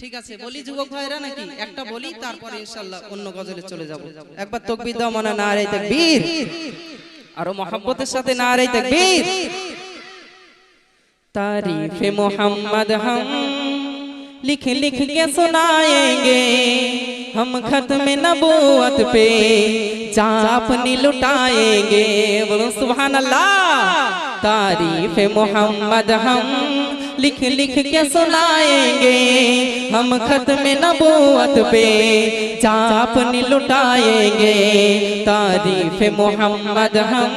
ঠিক আছে বলি যুবক ভাইরা নাকি একটা বলি তারপরে ইনশাআল্লাহ অন্য গজলে চলে যাব। একবার তাকবীর দাও মানা নারে তাকবীর, আরো मोहब्बतेर साथे नारे तकबीर। तारीफ़े मोहम्मद हम लिख लिख के सुनाएंगे, हम खत्म नबूवत पे जापनी लुटाएंगे। बोलो सुभान अल्लाह। तारीफ़े मोहम्मद हम लिख लिख के सुनाएंगे, हम खत्म नबूवत पे जापनी लुटाएंगे। तारीफ़े मोहम्मद हम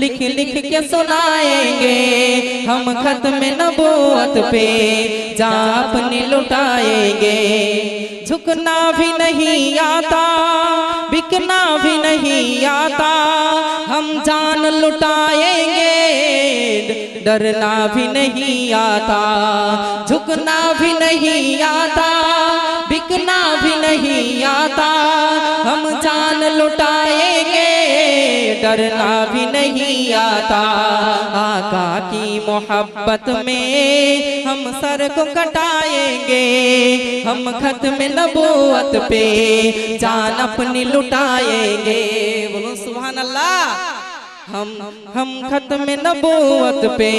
लिख लिख के सुनाएंगे, हम खत्म नबूवत पे जापनी लुटाएंगे। झुकना भी नहीं आता, बिकना भी नहीं आता, हम जान लुटाएंगे, डरना भी नहीं आता। झुकना भी नहीं आता, बिकना भी नहीं आता, हम जान लुटाएंगे, डरना भी नहीं आता। आका की मोहब्बत में हम सर को कटाएंगे, हम खत्म नबूवत पे जान अपनी लुटाएंगे। बोलो सुभान अल्लाह। हम खत्म नबूवत पे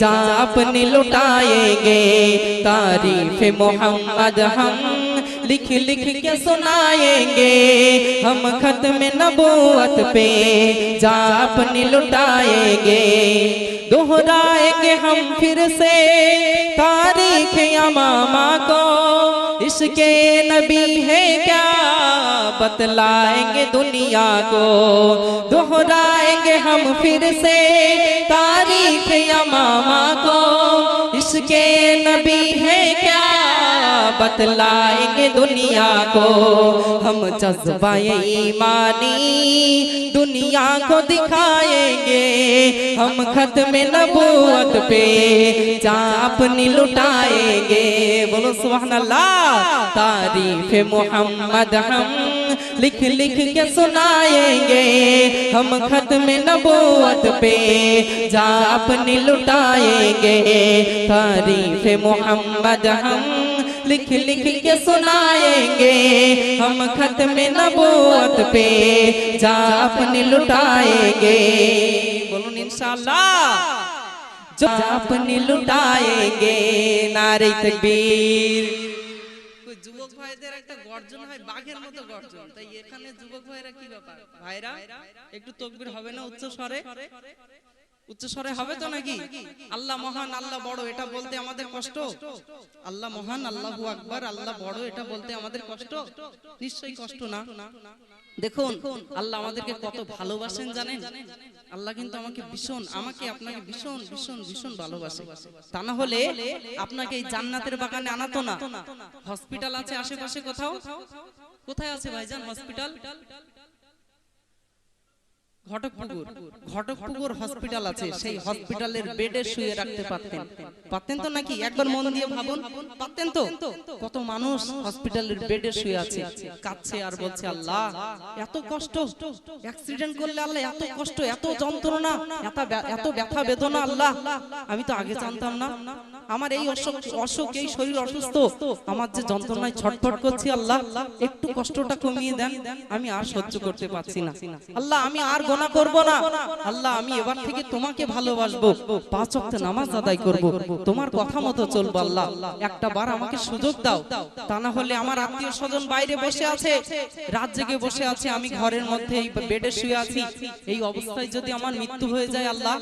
जान अपनी लुटाएंगे। तारीफ़े मोहम्मद हम लिख लिख के सुनाएंगे, हम खत्म नबूवत पे जान अपनी लुटाएंगे। दोहराएंगे हम फिर से तारीख यमामा को, इसके नबी है क्या बतलाएंगे दुनिया को। दोहराएंगे हम फिर से तारीख यमामा को, इसके नबी है क्या बतलाएंगे दुनिया को। हम जज्बा-ए ईमानी दुनिया को दिखाएंगे, हम खत्म नबूवत पे जान अपनी लुटाएंगे। बोलो सुभान अल्लाह। तारीफ़े मोहम्मद हम लिख लिख के सुनाएंगे, हम खत्म नबूवत पे जान अपनी लुटाएंगे। तारीफ़े मोहम्मद हम लिख लिख के सुनाएंगे, हम खत्म नबूवत पे जान अपनी लुटाएंगे। बोलो इंशाअल्लाह। जान अपनी लुटाएंगे। नारे तकबीर। যুবক ভাইদের একটা গর্জন হয় বাঘের মতো গর্জন, তাই এখানে যুবক ভাইরা কি ব্যাপার ভাইরা একটু তাকবীর হবে না উচ্চ স্বরে? উচ্চ স্বরে হবে তো নাকি? আল্লাহ মহান আল্লাহ বড় এটা বলতে আমাদের কষ্ট? আল্লাহ মহান আল্লাহু আকবার আল্লাহ বড় এটা বলতে আমাদের কষ্ট? নিশ্চয়ই কষ্ট না। দেখুন আল্লাহ আমাদেরকে কত ভালোবাসেন জানেন? আল্লাহ কিন্তু আমাকে আপনাকে ভীষণ ভীষণ ভীষণ ভালোবাসে। তা না হলে আপনাকে এই জান্নাতের বাগানে আনাতো না। হসপিটাল আছে আশেপাশে কোথাও? কোথায় আছে ভাইজান হসপিটাল? ঘটকপুকুর হসপিটাল আছে, সেই হসপিটালের বেডে শুয়ে রাখতে পারতেন তো নাকি? একবার মন দিয়ে ভাবুন, পারতেন তো? কত মানুষ হসপিটালের বেডে শুয়ে আছে, কাঁদছে আর বলছে আল্লাহ এত কষ্ট, অ্যাক্সিডেন্ট করলে আল্লাহ এত কষ্ট, এত যন্ত্রণা, এত ব্যথা বেদনা আল্লাহ আমি তো আগে জানতাম না। আমার এই অসুখ এই শরীর অসুস্থ, আমার যে যন্ত্রণায় ছটফট করছি আল্লাহ একটু কষ্টটা কমিয়ে দেন, আমি আর সহ্য করতে পারছি না আল্লাহ, আমি আর গুনাহ করব না আল্লাহ, আমি এবার থেকে তোমাকে ভালোবাসবো, 5 ওয়াক্ত নামাজ আদায় করব, তোমার কথা মতো চলবো আল্লাহ, একটা বার আমাকে সুযোগ দাও। তা না হলে আমার আত্মীয় স্বজন বাইরে বসে আছে, রাত জেগে বসে আছে, আমি ঘরের মধ্যে এই বেডে শুয়ে আছি, এই অবস্থায় যদি আমার মৃত্যু হয়ে যায় আল্লাহ,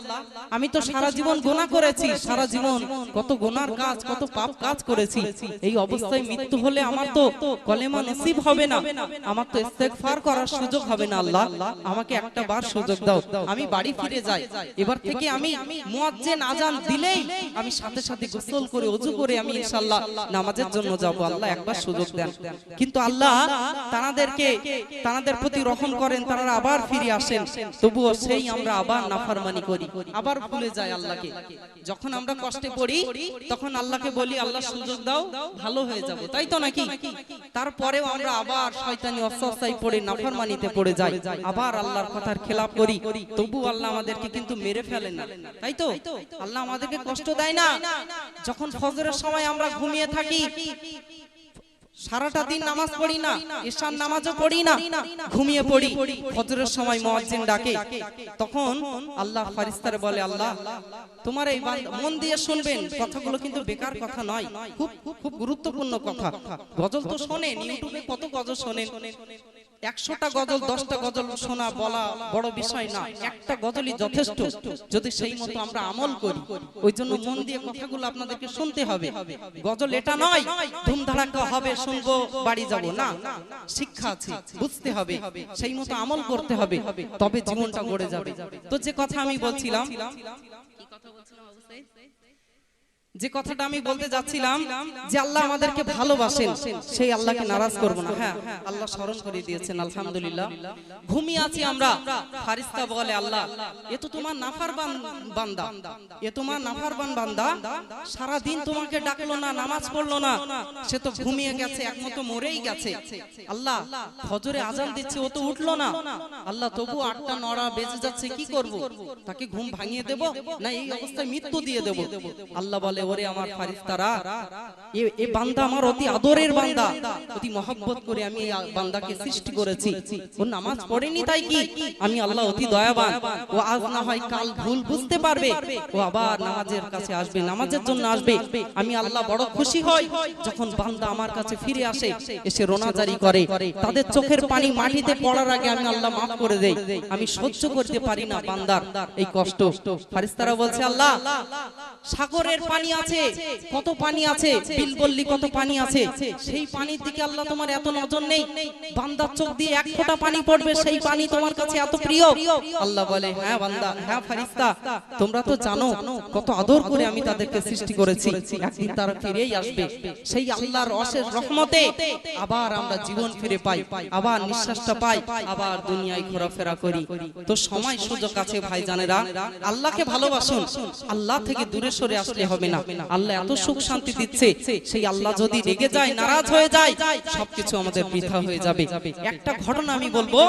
আমি তো সারা জীবন গুনাহ করেছি, সারা জীবন কত গুনার কাজ কত পাপ কাজ করেছি, এই অবস্থায় মৃত্যু হলে আমার তো কলেমা নসিব হবে না, আমার তো ইস্তেগফার করার সুযোগ হবে না আল্লাহ, আমাকে একটা বার সুযোগ দাও, আমি বাড়ি ফিরে যাই, এবার থেকে আমি মুয়াজ্জিন আযান দিলেই আমি সাথে সাথে গোসল করে ওযু করে আমি ইনশাআল্লাহ নামাজের জন্য যাব, আল্লাহ একবার সুযোগ দেন। কিন্তু আল্লাহ তাদের প্রতি রহম করেন, তারা আবার ফিরে আসেন, তবুও সেই আমরা আবার নাফরমানি করি, আবার ভুলে যাই আল্লাহকে। যখন আমরা কষ্টে পড়ি তখন আল্লাহকে বলি আল্লাহ সুযোগ দাও, ভালো হয়ে যাব, তাই তো নাকি? তারপরেও আমরা আবার শয়তানি ওয়াসওয়াসায় পড়ে নাফরমানিতে পড়ে যাই, আবার আল্লাহর কথার খেলাফ করি, তবু আল্লাহ আমাদেরকে কিন্তু মেরে ফেলেন না, তাই তো? আল্লাহ আমাদেরকে কষ্ট দেয় না। যখন ফজরের সময় আমরা ঘুমিয়ে থাকি, সারাটা দিন নামাজ পড়ি না, ঈশার নামাজও পড়ি না, ঘুমিয়ে পড়ি, ফজরের সময় মুয়াজ্জিন ডাকে, তখন আল্লাহ ফেরেশতারা বলে, আল্লাহ তোমার এই বান্দা, মন দিয়ে শুনবেন, কথাগুলো কিন্তু বেকার কথা নয়, খুব খুব গুরুত্বপূর্ণ কথা। গজল তো শোনেন, ইউটিউবে কত গজল শোনেন, 100টা গজল 10টা গজল শোনা বলা বড় বিষয় না, একটা গজলই যথেষ্ট যদি সেই মতো আমরা আমল করি। ওই জন্য মন দিয়ে কথাগুলো আপনাদেরকে শুনতে হবে। গজল এটা নয় ধুমধাড়াক্কা হবে, শুনবো বাড়ি যাব না, শিক্ষা আছে, বুঝতে হবে, সেই মতো আমল করতে হবে, তবে জীবনটা গড়ে যাবে। তো যে কথা আমি বলছিলাম, যে কথাটা আমি বলতে যাচ্ছিলাম, যে আল্লাহ আমাদেরকে ভালোবাসেন, সেই আল্লাহকে নারাজ করব না। হ্যাঁ, আল্লাহ স্মরণ করে দিয়েছেন, আলহামদুলিল্লাহ। ঘুমিয়ে আছি আমরা, ফেরেশতা বলে, আল্লাহ এ তো তোমার নাফরমান বান্দা, এ তোমার নাফরমান বান্দা, সারা দিন তোমাকে ডাকলো না, নামাজ পড়লো না, সে তো ঘুমিয়ে গেছে, একমতো মরেই গেছে। আল্লাহ ফজরে আজান দিচ্ছে, ও তো উঠলো না, আল্লাহ তবু 8টা 9টা বেজে যাচ্ছে, কি করব? তাকে ঘুম ভাঙিয়ে দেব না এই অবস্থায় মৃত্যু দিয়ে দেব? আল্লাহ বলে, ওরে আমার ফেরেশতারা, এই বান্দা আমার অতি আদরের বান্দা, অতি মহব্বত করে আমি এই বান্দাকে সৃষ্টি করেছি, ও নামাজ পড়েনি তাই কি? আমি আল্লাহ অতি দয়াবান, ও আজ না হয় কাল ভুল বুঝতে পারবে, ও আবার নামাজের কাছে আসবে, নামাজের জন্য আসবে। আমি আল্লাহ বড় খুশি হই যখন বান্দা আমার কাছে ফিরে আসে, এসে রোনাজারি করে, তাদের চোখের পানি মাটিতে পড়ার আগে আমি আল্লাহ মাফ করে দেই। আমি সহ্য করতে পারি না বান্দার এই কষ্ট। ফেরেশতারা বলছে, আল্লাহ সাগরের পানি আছে, কত পানি আছে, বিলবল্লি কত পানি আছে, সেই পানির দিকে আল্লাহ তোমার এত নজর নেই? বান্দার চোখ দিয়ে এক ফোঁটা পানি পড়বে, সেই পানি তোমার কাছে এত প্রিয়? আল্লাহ বলে, হ্যাঁ বান্দা, হ্যাঁ ফেরেশতা, তোমরা তো জানো কত আদর করে আমি তাদেরকে সৃষ্টি করেছি, একদিন তারা ফিরেই আসবে। সেই আল্লাহর অশেষ রহমতে আবার আমরা জীবন ফিরে পাই, আবার নিঃশ্বাসটা পাই, আবার দুনিয়ায় ঘোরাফেরা করি। তো সময় সুযোগ আছে ভাইজানেরা, আল্লাহকে ভালোবাসুন, আল্লাহ থেকে দূরে সরে আসলে হবে না। আল্লাহ এত সুখ শান্তি দিচ্ছে, সেই আল্লাহ যদি রেগে যায়, নারাজ হয়ে যায়, সবকিছু আমাদের বৃথা হয়ে যাবে। একটা ঘটনা আমি বলবো,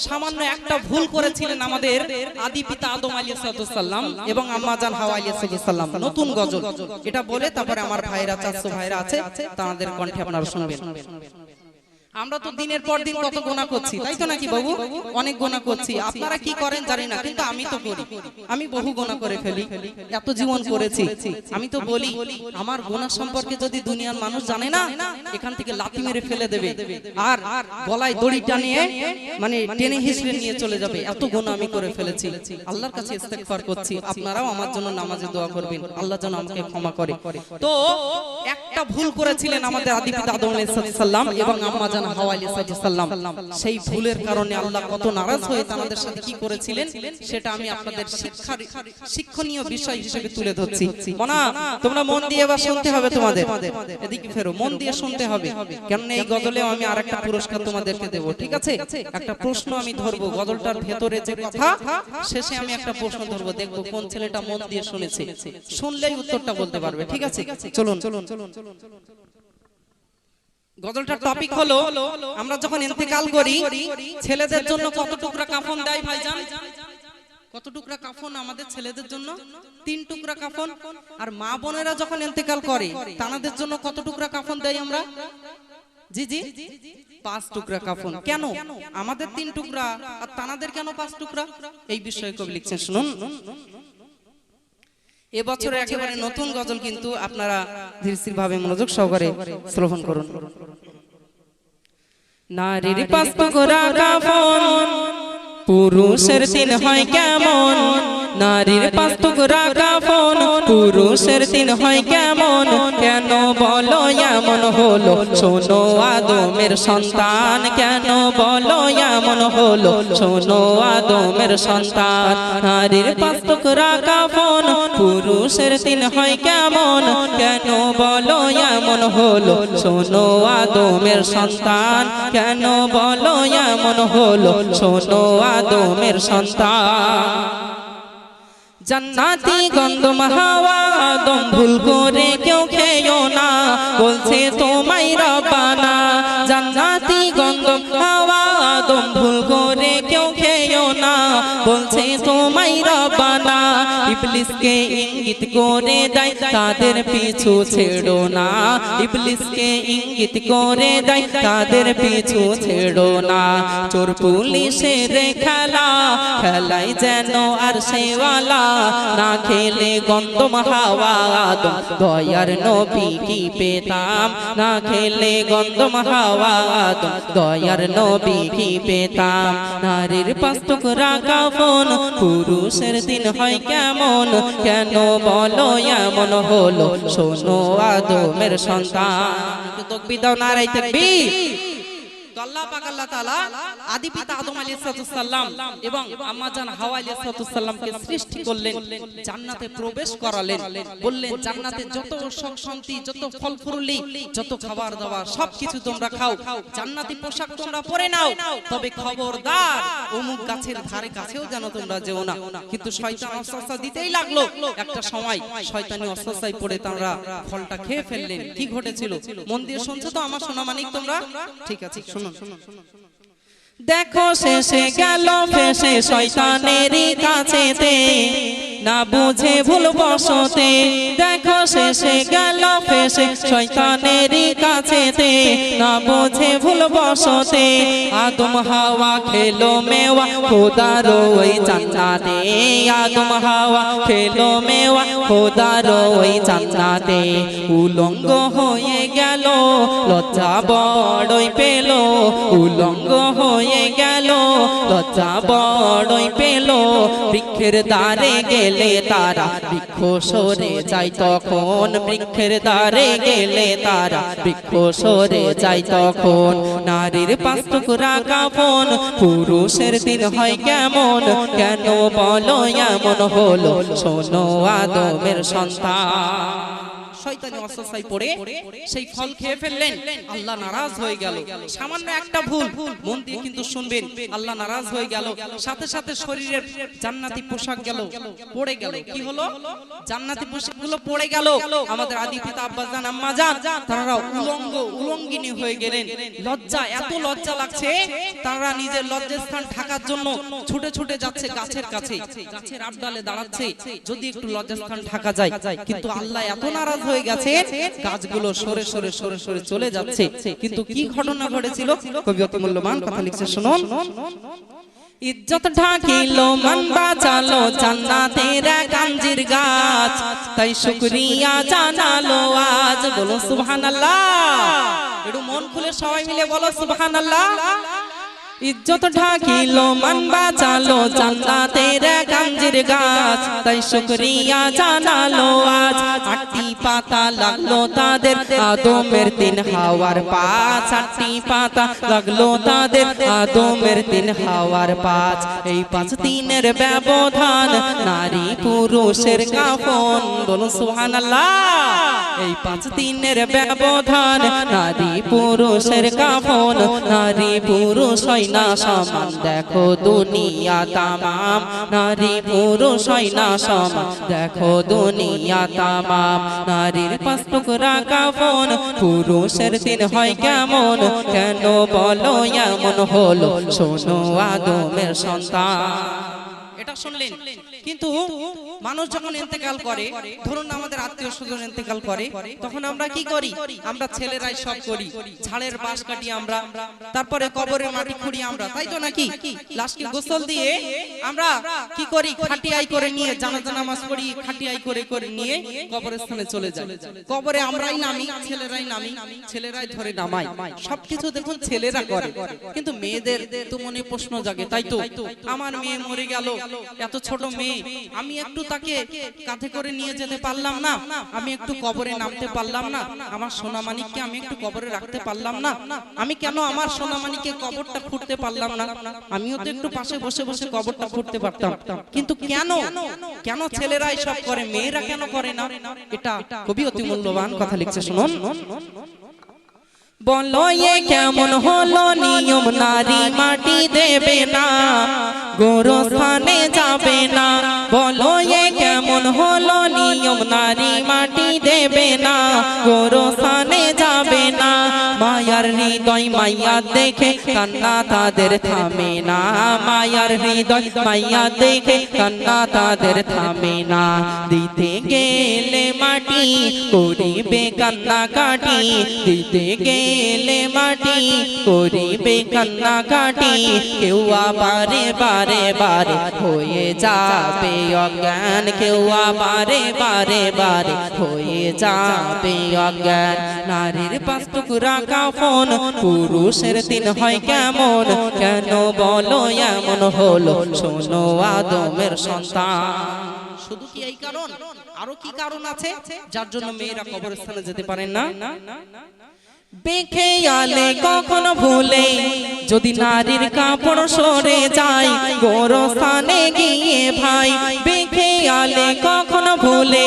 সামান্য একটা ভুল করেছিলেন আমাদের আদি পিতা আদম আলাইহিস সালাম এবং আম্মা জান হাওয়া আলাইহিস সালাম। নতুন গজল এটা বলে তারপরে আমার ভাইরা, চাচু ভাইরা আছে, তাদের কণ্ঠে আপনারা শুনবেন। আমরা তো দিনের পর দিন কত গুনাহ করছি, তাই তো নাকি বাবু? অনেক গুনাহ করছি, আপনারা কি করেন জানি না, কিন্তু আমি তো করি, আমি বহু গুনাহ করে ফেলি, এত জীবন করেছি। আমি তো বলি, আমার গুনাহ সম্পর্কে যদি দুনিয়ার মানুষ জানে না, এখান থেকে লাথি মেরে ফেলে দেবে, আর গলায় দড়ি টানিয়ে মানে টেনে হিঁচড়ে নিয়ে চলে যাবে, এত গুনাহ আমি করে ফেলেছি। আল্লাহর কাছে ইস্তেগফার করছি, আপনারাও আমার জন্য নামাজে দোয়া করবেন, আল্লাহ যেন আমাকে ক্ষমা করে। তো একটা ভুল করেছিলেন আমাদের আদি পিতা আদম আলাইহিস সালাম এবং আম্মা জান হাওয়া আলাইহিস সালাম। সেই ভুলের কারণে আল্লাহ কত নারাজ হয়ে তাদের সাথে কি করেছিলেন, সেটা আমি আপনাদের শিক্ষণীয় বিষয় হিসেবে তুলে ধরছি। মনা, তোমরা মন দিয়ে এবার শুনতে হবে, তোমাদের এদিকে ফেরো, মন দিয়ে শুনতে হবে, কারণ এই গজলে আমি আরেকটা পুরস্কার তোমাদেরকে দেব, ঠিক আছে? একটা প্রশ্ন আমি ধরবো, গজলটার ভেতরে যে কথা, শেষে আমি একটা প্রশ্ন ধরবো, দেখবো কোন ছেলেটা মন দিয়ে শুনেছে, শুনলেই উত্তরটা বলতে পারবে, ঠিক আছে? চলুন। গজলটার টপিক হলো, আমরা যখন ইন্তেকাল করি, ছেলেদের জন্য কত টুকরা কাফন দেয় ভাইজান? কত টুকরা কাফন আমাদের ছেলেদের জন্য? 3 টুকরা কাফন। আর মা বোনেরা যখন ইন্তেকাল করে, তাদের জন্য কত টুকরা কাফন দেয় আমরা? জি 5 টুকরা কাফন। কেন আমাদের 3 টুকরা আর তাদের কেন 5 টুকরা? এই বিষয়ে কবি লিখছেন, শুনুন। এবছরে একেবারে নতুন গজল, কিন্তু আপনারা ধীরস্থির ভাবে মনোযোগ সহকারে শ্রবণ করুন। নারীর 5 টুকরা কাফন, পুরুষের 3 হয় কেমন? নারীর 5 টুকরা কাফন, পুরুষের 3 হয় কেমন? কেন বলো এমন হলো, শোনো আদমের সন্তান, কেন বলো এমন হলো, শোনো আদমের সন্তান। নারীর 5 টুকরা কাফন, পুরুষের 3 হয় কেমন? কেন বলো এমন হলো, শোনো আদমের সন্তান, কেন বলো এমন হলো, শোনো আদমের সন্তান। জান্নাতি গন্ধম হাওয়া আদম ভুল করে কেউ খেয়ো না, বলছে তোমায় রব্বানা। জান্নাতি গন্ধম হাওয়া আদম ভুল করে কেউ খেয়ো না, বলছে তোমায় রব্বানা। ইবলিসকে ইঙ্গিত করে দেয় তাদের পিছু ছেড়ো না, ইবলিসকে ইঙ্গিত করে দেয় তাদের পিছু ছেড়ো না। চোর পুলিশের খেলা খেলাই যেন আর সেওয়ালা, না খেলে গন্ধম হাওয়া আদম দয়ার নবী কি পেতাম, না খেলে গন্ধম হাওয়া আদম দয়ার নবী কি পেতাম। নারীর পাঁচ টুকরা কাফন পুরুষের দিন হয় কেমন, কেন বলো এমন হলো শোনো আদমের সন্তান। তাকবীর দাও, নারায়ে তাকবীর। আল্লাহ পাক আল্লাহ তাআলা আদি পিতা আদম আলাইহিস সালাম এবং আম্মা জান হাওয়া আলাইহিস সালামকে সৃষ্টি করলেন, জান্নাতে প্রবেশ করালেন, বললেন জান্নাতে যত সুখ শান্তি, যত ফল ফুরুলি, যত খাবার দাবার সবকিছু তোমরা খাও, জান্নাতি পোশাক তোমরা পরে নাও, তবে খবরদার অমুক গাছের ধারে কাছেও যেন তোমরা যেও না। কিন্তু শয়তান ওয়াসওয়াসা দিতেই লাগলো, একটা সময় শয়তানি ওয়াসওয়াসায় পড়ে তারা ফলটা খেয়ে ফেললেন। কি ঘটেছিল মন দিয়ে শুনছো তো আমার সোনা মানিক তোমরা? ঠিক আছে শুনো। দেখো শেষে গেল ফেসে শয়তানেরই কাছেতে, না বুঝে ভুল বসতে। দেখো শেষে গেল ফেসে শয়তানেরই কাছেতে, না বুঝে ভুল বসতে। আদম হাওয়া খেলো মেওয়া খোদার ওই জান্নাতে, আদম হাওয়া খেলো মেওয়া খোদার ওই জান্নাতে। উলঙ্গ হয়ে গেল লজ্জা বড়ই পেল, উলঙ্গ হয়ে গেল লজ্জা বড়ই পেল। বৃক্ষের দ্বারে গেলে তারা বৃক্ষ সরে যায় তখন, বৃক্ষের দ্বারে গেলে তারা বৃক্ষ সরে যায় তখন। নারীর পাঁচ টুকরা কাফন পুরুষের দিন হয় কেমন, কেন বলো এমন হলো শোনো আদমের সন্তান। শয়তানি ওয়াসওয়াসায় পড়ে সেই ফল খেয়ে ফেললেন, আল্লাহ নারাজ হয়ে গেল। সামান্য একটা ভুল, মন দিয়ে কিন্তু শুনবেন, আল্লাহ নারাজ হয়ে গেল। সাথে সাথে শরীরের জান্নাতি পোশাক গেল পড়ে গেল। কি হলো? জান্নাতি পোশাকগুলো পড়ে গেল। আমাদের আদি পিতা আব্বাজান আম্মাজান তারা উলঙ্গিনী হয়ে গেলেন। লজ্জা, এত লজ্জা লাগছে, তারা নিজের লজ্জাস্থান ঢাকার জন্য ছুটে ছুটে যাচ্ছে গাছের কাছে, গাছের আড়ডালে দাঁড়াচ্ছে যদি একটু লজ্জাস্থান ঢাকা যায়। কিন্তু আল্লাহ এত নারাজ হয়ে গেছে, গাছগুলো সরে সরে সরে সরে চলে যাচ্ছে। কিন্তু কি ঘটনা ঘটেছিল? কবি অতি মূল্যবান কথা লিখছে, শুনুন। ইজ্জত ঢাকিলো মান বাঁচালো জান্নাতের এক আঞ্জির গাছ, তাই শুকরিয়া জানালো আজ। বলো সুবহানাল্লাহ, একটু মন খুলে সবাই মিলে বলো সুবহানাল্লাহ। ইজ্জত ঢাকিলো মান বাঁচালো জান্নাতের এক আঞ্জির গাছ, তাই শুকরিয়া জানালো আজ। আটটি পাতা লাগলো তাদের আদমের তিন হাওয়ার পাঁচ, আটটি পাতা লাগলো তাদের আদমের তিন হাওয়ার পাঁচ। এই পাঁচ দিনের ব্যবধান নারী পুরুষের কাফন। বলুন সুবহানাল্লাহ। এই পাঁচ দিনের ব্যবধান নারী পুরুষের কাফন, নারী পুরুষ হয় না সমান দেখো দুনিয়া তামাম, নারী পুরুষ হয় না সমান দেখো দুনিয়া তামাম। নারীর পাঁচ টুকরা কাফন পুরুষের দিন হয় কেমন, কেন বলো এমন হলো শোনো আদমের সন্তান। এটা শুনলেন। কিন্তু মানুষ যখন ইন্তেকাল করে, ধরুন আমাদের আত্মীয় স্বজন ইন্তেকাল করে, তখন আমরা কি করি? আমরা ছেলেরাই সব করি, ঝাড়ের বাঁশ কাটি আমরা, তারপরে কবরের মাটি খুঁড়ি আমরা, তাই তো নাকি? লাশকে গোসল দিয়ে আমরা কি করি? খাটিয়াই করে নিয়ে জানাজা নামাজ পড়ি, খাটিয়াই করে করে নিয়ে কবরের স্থানে চলে যাই। কবরে আমরাই নামি, ছেলেরাই নামি, ছেলেরাই ধরে নামাই, সবকিছু দেখুন ছেলেরা করে। কিন্তু মেয়েদের তো মনে প্রশ্ন জাগে, তাই তো? আমার মেয়ে মরে গেল, এত ছোট মেয়ে, আমি একটু তাকে কাঁধে করে নিয়ে যেতে পারলাম না, আমি একটু কবরে নামতে পারলাম না, আমার সোনামানিককে আমি একটু কবরে রাখতে পারলাম না, আমি কেন আমার সোনামানিককে কবরটা খুঁড়তে পারলাম না? আমিও তো একটু পাশে বসে বসে কবরটা খুঁড়তে পারতাম। কিন্তু কেন কেন ছেলেরাই সব করে, মেয়েরা কেন করে না? এটা কবি অতি মূল্যবান কথা লিখছে, শুনুন। বলো এ কেমন হলো নিয়ম, নারী মাটি দেবে না, গোরস্থানে যাবে না। বলো এ কেমন হলো নিয়ম, নারী মাটি দেবে না, গোরস্থানে যাবে না। মায়ার হৃদয় মাইয়া দেখে কান্না তাদের থামে না, মায়ার হৃদয় মাইয়া দেখে কান্না তাদের থামে না। দিতে গেলে মাটি করিবে কান্না কাটি, দিতে গেলে মাটি করিবে কান্না কাটি। কেউ বারে বারে বারে হয়ে যাবে অজ্ঞান, কেউ বারে বারে বারে হয়ে যাবে অজ্ঞান। নারীর 5 টুকরা কাফন, পুরুষের 3 হয় কেমন? কেন বলো এমন হলো, শোনো আদমের সন্তান। শুধু কি এই কারণ? আরো কি কারণ আছে যার জন্য মেয়েরা কবরস্থানে যেতে পারেন না? বেখেয়ালে কখনো ভুলে যদি নারীর কাপড় সরে যায় গোরস্থানে গিয়ে ভাই, বেখেয়ালে কখনো ভুলে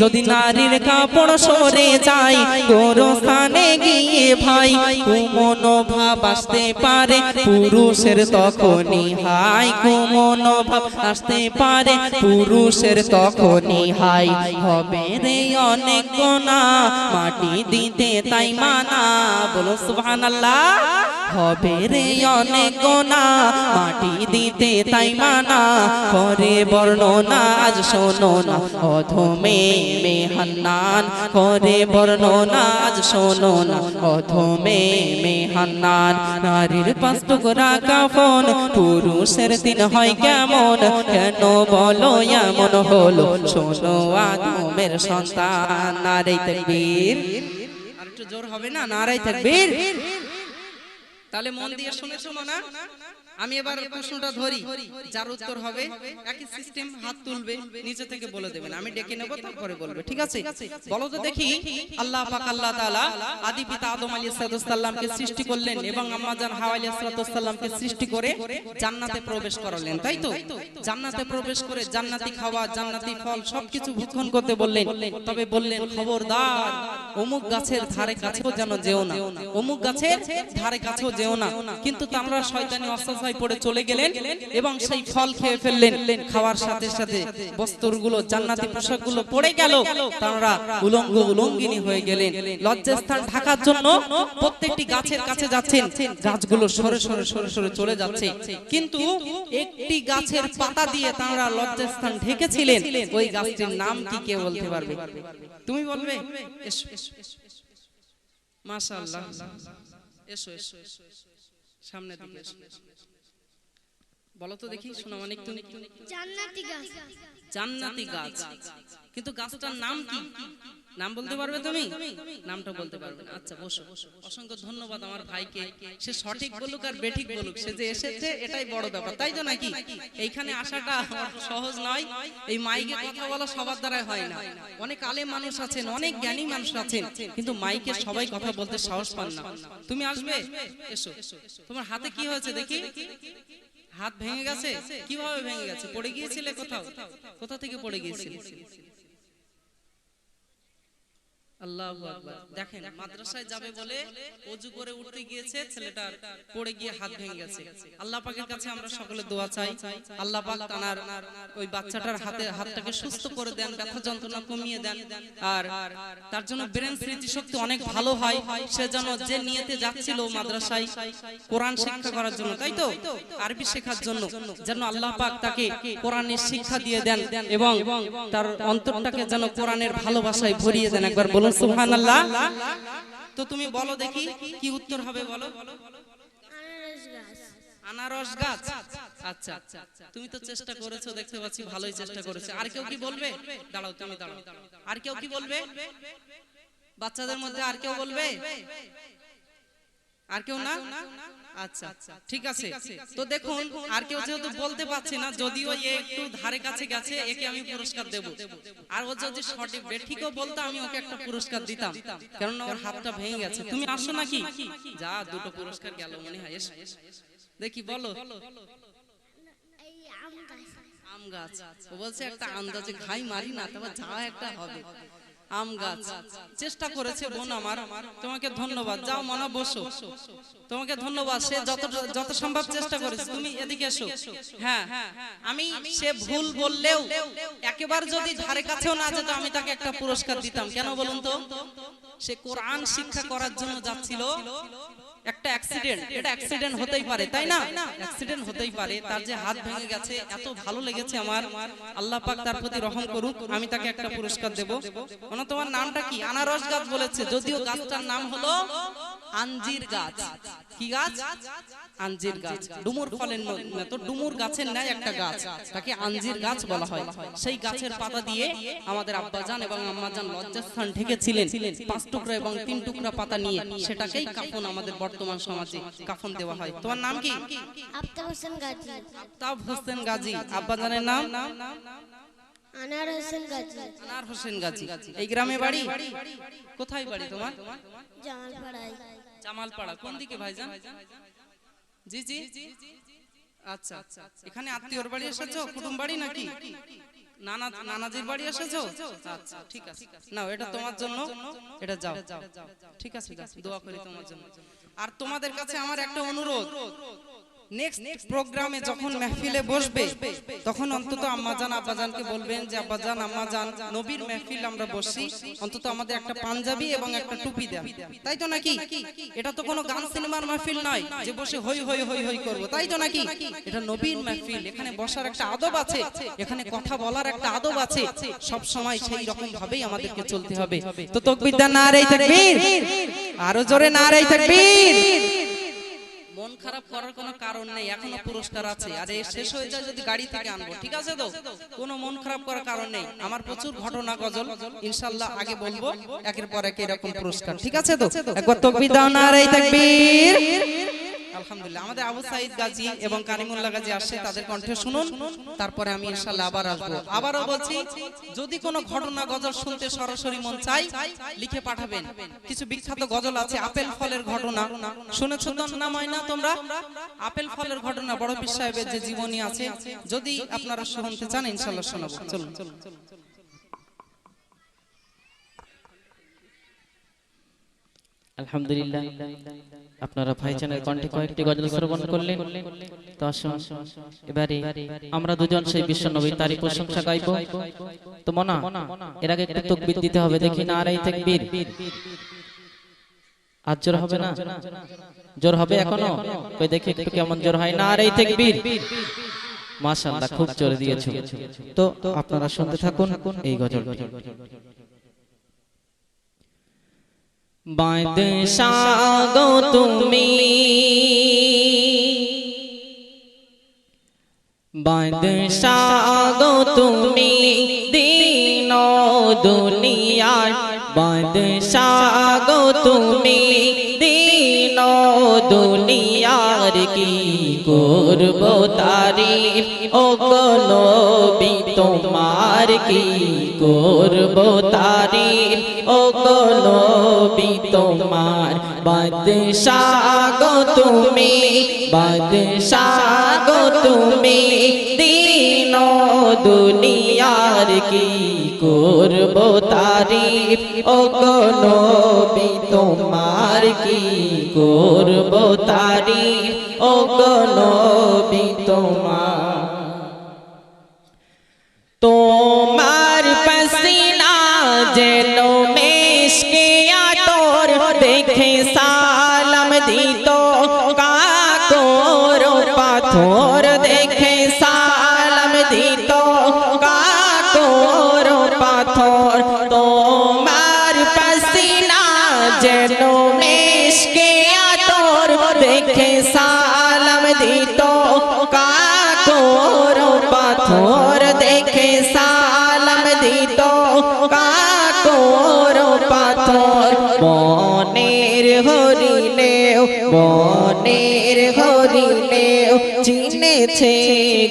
যদি নারীর কাপড় সরে যায় গোরস্থানে গিয়ে ভাই। কুমনোভাব আসতে পারে পুরুষের তখনই হাই, কুমনোভাব আসতে পারে পুরুষের তখনই হাই। হবে রে অনেক গুনাহ মাটি দিতে তাই মানা, বলো সুবহানাল্লাহ। হবে রে অনেক গুনাহ মাটি দিতে তাই মানা, করে বর্ণনা আজ শোনো না অধমে মেহান্নান, করে বর্ণনা আজ শোনো না অধমে মেহান্নান। নারীর 5 টুকরা কাফন, পুরুষের 3 হয় কেমন? কেন বলো এমন হলো, শোনো আদমের সন্তান। নারে তাকবীর, আরেকটু জোর হবে না? নারে তাকবীর। তাহলে মন দিয়ে শুনেছো না? আমি এবার প্রশ্নটা ধরি, যার উত্তর হবে একই সিস্টেম, হাত তুলবে, নিচে থেকে বলে দেবেন, আমি ডেকে নেব তারপরে বলবে, ঠিক আছে? বলো তো দেখি, আল্লাহ পাক আল্লাহ তাআলা আদি পিতা আদম আলাইহিস সালামকে সৃষ্টি করলেন এবং আম্মা জান হাওয়া আলাইহিস সালামকে সৃষ্টি করে জান্নাতে প্রবেশ করালেন, তাই তো? জান্নাতে প্রবেশ করে জান্নাতি খাওয়া, জান্নাতি ফল সবকিছু ভক্ষণ করতে বললেন। তবে বললেন খবরদার অমুক গাছের ধারে কাছেও যেন যেও না, অমুক গাছের ধারে কাছেও যেও না। কিন্তু তামরা শয়তানি অস্ত্র পড়ে চলে গেলেন এবং সেই ফল খেয়ে ফেললেন। খাওয়ার সাথে সাথে বস্ত্রগুলো, জান্নাতি পোশাকগুলো পড়ে গেল, তারা উলঙ্গ উলঙ্গিনী হয়ে গেলেন। লজ্জাস্থান ঢাকার জন্য প্রত্যেকটি গাছের কাছে যাচ্ছেন, গাছগুলো সরে সরে সরে সরে চলে যাচ্ছে, কিন্তু একটি গাছের পাতা দিয়ে তারা লজ্জাস্থান ঢেকেছিলেন। ওই গাছটির নাম কি কে বলতে পারবে? তুমি বলবে? এসো মাশাআল্লাহ, এসো এসো সামনে দিকে এসো। বলো তো দেখি সোনামানিক, তুমি? জান্নাতি গাছ। জান্নাতি গাছ, কিন্তু গাছটার নাম কি? নাম বলতে পারবে তুমি? নামটা বলতে পারবে না? আচ্ছা বসো। অসংখ্য ধন্যবাদ আমার ভাইকে, সে সঠিক বলুক আর বেঠিক বলুক, সে যে এসেছে এটাই বড় ব্যাপার, তাই তো নাকি? এইখানে আসাটা সহজ নয়, এই মাইকে কথা বলা সবার দ্বারাই হয় না। অনেক আলেম মানুষ আছেন, অনেক জ্ঞানী মানুষ আছেন, কিন্তু মাইকে সবাই কথা বলতে সাহস পান না। তুমি আসবে? এসো। তোমার হাতে কি হয়েছে দেখি? হাত ভেঙে গেছে? কিভাবে ভেঙে গেছে? পড়ে গিয়েছিলে কোথাও? কোথা থেকে পড়ে গিয়েছিলে? আল্লাহু আকবার। দেখেন, মাদ্রাসায় যাবে বলে ওযু করে উঠতে গিয়েছে, ছেলেটার পড়ে গিয়ে হাত ভেঙে গেছে। আল্লাহ পাকের কাছে আমরা সকলে দোয়া চাই, আল্লাহ পাক তার ওই বাচ্চাটার হাতটাকে সুস্থ করে দেন, ব্যথা যন্ত্রণা কমিয়ে দেন, আর তার জন্য ব্রেন স্মৃতিশক্তি অনেক ভালো হয়। সে যেন যে নিয়তে যাচ্ছিল মাদ্রাসায় কোরআন শিক্ষা করার জন্য, তাই তো, আরবি শেখার জন্য, যেন আল্লাহ পাক তাকে কোরআনের শিক্ষা দিয়ে দেন এবং তার অন্তরটাকে যেন কোরআনের ভালোবাসায় ভরিয়ে দেন। একবার বলুন সুবহানাল্লাহ। তো তুমি বলো দেখি কি উত্তর হবে, বলো। আনারস গাছ। আচ্ছা, তুমি তো চেষ্টা করেছো, দেখতে পাচ্ছি ভালোই চেষ্টা করেছো। আর কেউ কি বলবে? দাঁড়াও, তুমি দাঁড়াও। আর কেউ কি বলবে? বাচ্চাদের মধ্যে আর কেউ বলবে? আর কেউ না? আচ্ছা ঠিক আছে। তো দেখুন, আর কেউ যেহেতু বলতে পারছে না, যদিও এ একটু ধারে কাছে গেছে, একে আমি পুরস্কার দেব। আর ও যদি সঠিক বেঠিকও বলতো, আমি ওকে একটা পুরস্কার দিতাম, কারণ ওর হাতটা ভেঙে গেছে। তুমি আসো নাকি? যা, দুটো পুরস্কার গেল মনে হয়। এসো দেখি, বলো। আম গাছ। ও বলছে একটা আন্দাজে ঘাই মারি না, তবে যা একটা হবে। আম গাছ। চেষ্টা করেছে বোন আমার, তোমাকে ধন্যবাদ। যাও মনা, বসো। তোমাকে ধন্যবাদ, সে যত সম্ভব চেষ্টা করেছে। তুমি এদিকে এসো। হ্যাঁ, আমি সে ভুল বললেও একেবারে যদি ধারে কাছেও না যেত, আমি তাকে একটা পুরস্কার দিতাম। কেন বলুন তো? সে কোরআন শিক্ষা করার জন্য যাচ্ছিল, একটা অ্যাক্সিডেন্ট, এটা অ্যাক্সিডেন্ট হতেই পারে, তাই না? অ্যাক্সিডেন্ট হতেই পারে, তার যে হাত ভেঙে গেছে, এত ভালো লেগেছে আমার, আল্লাহ পাক তার প্রতি রহম করুক, আমি তাকে একটা পুরস্কার দেব। ওনা তোমার নামটা কি? আনারস গাছ বলেছে, যদিও গাছটার নাম হলো আঞ্জির গাছ। কি গাছ? আঞ্জির গাছ। ডুমুর ফলের তো ডুমুর গাছের ন্যায় একটা গাছ, তাকে আঞ্জির গাছ বলা হয়। সেই গাছের পাতা দিয়ে আমাদের আব্বাজান এবং আম্মাজান লজ্জাস্থান ঢেকেছিলেন 5 টুকরা এবং 3 টুকরা পাতা নিয়ে, সেটাকেই কাফন আমাদের বর্তমান সমাজে কাফন দেওয়া হয়। তোমার নাম কি? আফতাব হোসেন গাজী। আফতাব হোসেন গাজী। আব্বাজানের নাম? আনার হোসেন গাজী। আনার হোসেন গাজী। এই গ্রামে বাড়ি? কোথায় বাড়ি তোমার? জামালপাড়ায়। জামালপাড়া কোন দিকে ভাইজান? জি জি, আচ্ছা, এখানে আত্মীয়র বাড়ি এসেছো, কুটুম বাড়ি নাকি নানাজির বাড়ি এসেছো? আচ্ছা ঠিক আছে, নাও এটা তোমার জন্য, এটা যাও, ঠিক আছে, দোয়া করি তোমার জন্য। আর তোমাদের কাছে আমার একটা অনুরোধ, নেক্সট প্রোগ্রামে যখন মেহফিলে বসবে, তখন অন্তত আম্মাজান আব্বাজানকে বলবেন যে আব্বাজান আম্মাজান, নবীর মেহফিল আমরা বসি, অন্তত আমাদের একটা পাঞ্জাবি এবং একটা টুপি দেন, তাই তো নাকি? এটা তো কোনো গান সিনেমার মেহফিল নয় যে বসে হই হই হই হই করব, তাই তো নাকি? এটা নবীর মেহফিল, এখানে বসার একটা আদব আছে, এখানে কথা বলার একটা আদব আছে, সব সময় সেই রকম ভাবেই আমাদেরকে চলতে হবে। তো তাকবীর দেন, নারে তাকবীর, আরো জোরে নারে তাকবীর। মন খারাপ করার কোনো কারণ নেই, এখনো পুরস্কার আছে। আরে শেষ হয়ে যায় যদি গাড়ি থেকে আনবো, ঠিক আছে তো? কোনো মন খারাপ করার কারণ নেই। আমার প্রচুর ঘটনা গজল ইনশাআল্লাহ আগে বলবো, একের পর এক এরকম পুরস্কার, ঠিক আছে তো? একবার তাকবীর দাও, নারে তাকবীর। আলহামদুলিল্লাহ, আমাদের আবু সাইদ গাজী এবং কারিমুল্লাহ গাজী আসছে, তাদের কণ্ঠে শুনুন, তারপরে আমি ইনশাআল্লাহ আবার আসবো। আবারও বলছি, যদি কোনো ঘটনা গজল শুনতে সরাসরি মন চাই, লিখে পাঠাবেন। কিছু বিখ্যাত গজল আছে, আপেল ফলের ঘটনা শুনেছো তো না ময়না তোমরা? আপেল ফলের ঘটনা, বড় পীর সাহেবের যে জীবনী আছে, যদি আপনারা শুনতে চান ইনশাআল্লাহ শোনাবো। চলুন। আলহামদুলিল্লাহ, আপনারা ভাইজানের কণ্ঠে কয়েকটি গজল শ্রবণ করলেন। তো আসুন এবারে আমরা দুজন সেই বিশ্ব নবীর তারই প্রশংসা গাইব। তো মনা, এর আগে একটু তাকবীর দিতে হবে, দেখি নারে তাকবীর। আজ জোর হবে না? জোর হবে এখনো? কই দেখি একটু কেমন জোর হয়। নারে তাকবীর। মাশাআল্লাহ, খুব জোরে দিয়েছো। তো আপনারা শুনতে থাকুন এই গজলটি। বাদশাহ গো তুমি, বাদশাহ গো তুমি, দিন ও দুনিয়ার বাদশাহ গো তুমি, দিন ও দুনিয়ার কি করব তারিফ, ও গো নবী তোমার কি করব তারিফ, ও গো নবী তোমার। বাদশাহ গো তুমি, বাদশাহ গো তুমি, দিন ও দুনিয়ার কি করব তারিফ, ও গো নবী তোমার কি করব তারিফ, ও গো নবী তোমার। তোমার পসিনা যেন মেশকে আতর, দেখে সালাম দিত কাকর পাথর, দেখে সালাম দিত কাকর পাথর। তোমার পসিনা যেন মেশকে আতর, দেখে সালাম দিত কাকর পাথর, দেখে সালাম দিত কাকর পাথর। বনের হরিণেও, বনের হরিণেও চিনেছে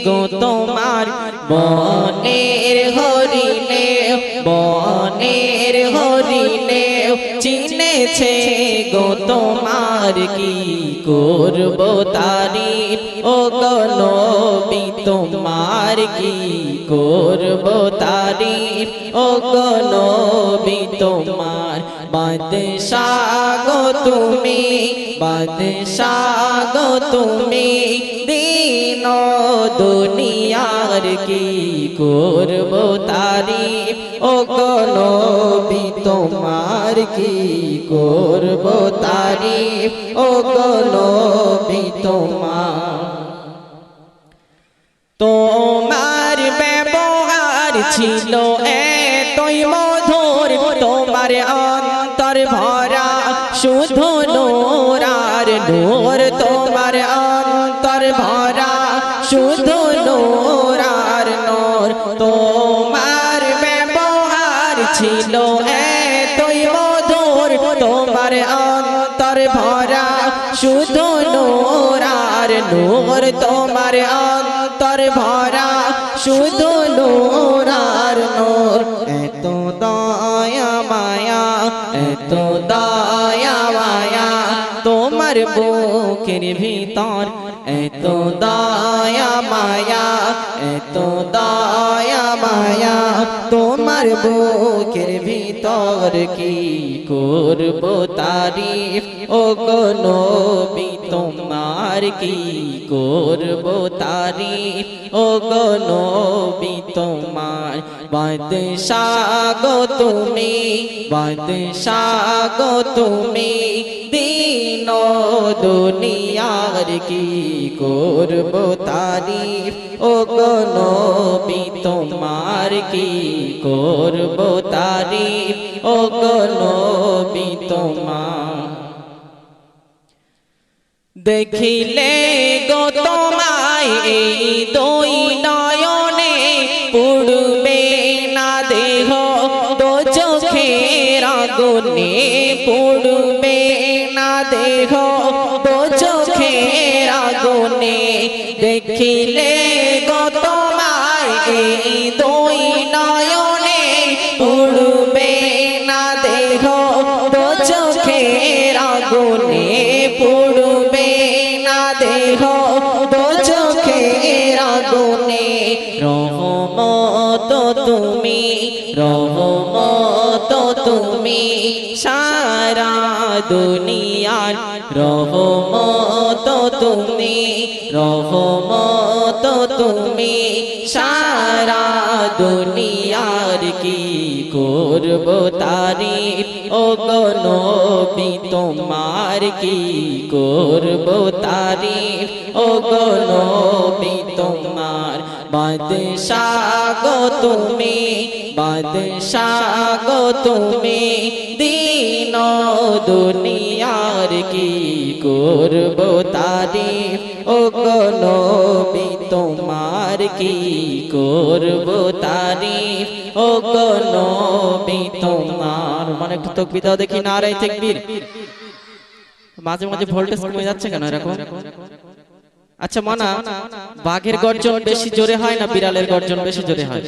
গো তোমার, বনের হরিণেও, বনের হরিণেও চিনেছে গো তোমার কি করব তারিফ, ও গো নবী তোমার কি করব তারিফ, ও গো নবী তোমার। বাদশাহ গো তুমি, বাদশাহ গো তুমি, দিন ও দুনিয়ার কি করব তারিফ, ও গো নবী তোমার তোমার কি করব তারিফ ও গো নবী তোমার তোমার ব্যবহার ছিল এতই মধুর তোমার অন্তর ভরা শুধু নূর আর নূর তোমার অন্তর ভরা শুধু নূর আর নূর তোমার ব্যবহার ছিল এতই মধুর তোমার অন্তর ভরা শুধু নূর আর নূর তোমার অন্তর ভরা শুধু নূর আর নূর এত দয়া মায়া এত দয়া মায়া তোমার বুকের ভিতর এত দয়া মায়া এত দয়া মায়া তোমার বুকের ভিতর কি করব তারিফ ও গো নবী তোমার কি করব তারিফ ও গো নবী তোমার বাদশাহ গো তুমি বাদশাহ গো তুমি দিন দুনিয়ার কি করব তারিফ ও গো নবী তোমার কি করব তারিফ ও গো নবী তোমার দেখিলে গো তোমায় এই দুই নয়নে পড়বে না দেহ দো চোখের আগুনে পড়বে না দেহ দো চোখের আগুনে দেখিলে গো তোমায় এই দুই নয়নে পড়বে না দেহ দো চোখের আগুনে পড়বে না দেহ দো চোখের আগুনে রহমত তুমি রহমত তুমি সারা দুনিয়ার রহমত তুমি রহমত তুমি সারা দুনিয়ার কি করব তারিফ ও গো নবী তোমার কি করব তারিফ ও গো নবী তোমার বাদশাহ গো তুমি বাদশাহ গো তুমি দিন দুনিয়ার কি করব তারিফ ও গো নবী তোমার কি করব তারিফ ও গো নবী তোমার মানে একটু তাকবীর দাও দেখি নারায়ে তাকবীর মাঝে মাঝে ভোল্টেজ কমে যাচ্ছে কেন এরকম আচ্ছা মানা বাঘের গর্জন বেশি জোরে হয় না বিড়ালের গর্জন বেশি জোরে হয়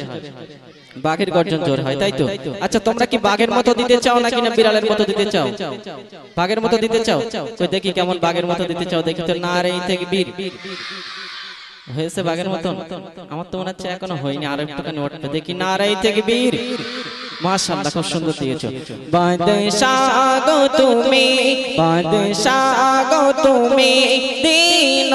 বাঘের গর্জন জোরে হয় তাই তো আচ্ছা তোমরা কি বাঘের মতো দিতে চাও নাকি না বিড়ালের মতো দিতে চাও বাঘের মতো দিতে চাও কই দেখি কেমন বাঘের মতো দিতে চাও দেখি তো নারায়ে তাকবীর হয়েছে বাঘের মতন আমার তো মনে হচ্ছে এখনো হয়নি আর একটুখানি উঠবে দেখি নারায়ে তাকবীর মাশাআল্লাহ খুব সুন্দর দিয়েছো বাদশাহ গো তুমি বাদশাহ গো তুমি দিন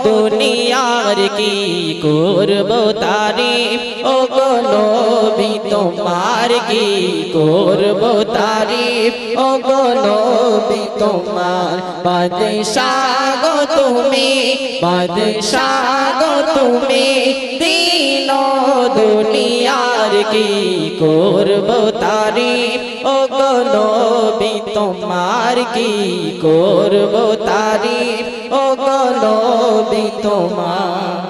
দুনিয়ার কি করব তারিফ ও গো নবী তোমার কি করব তারিফ ও গো নবী তোমার বাদশাহ গো তুমি বাদশাহ গো তুমি দিন দুনিয়ার কি করব তারিফ ও গো নবী তোমার কি করব তারিফ ও গো নবী তোমার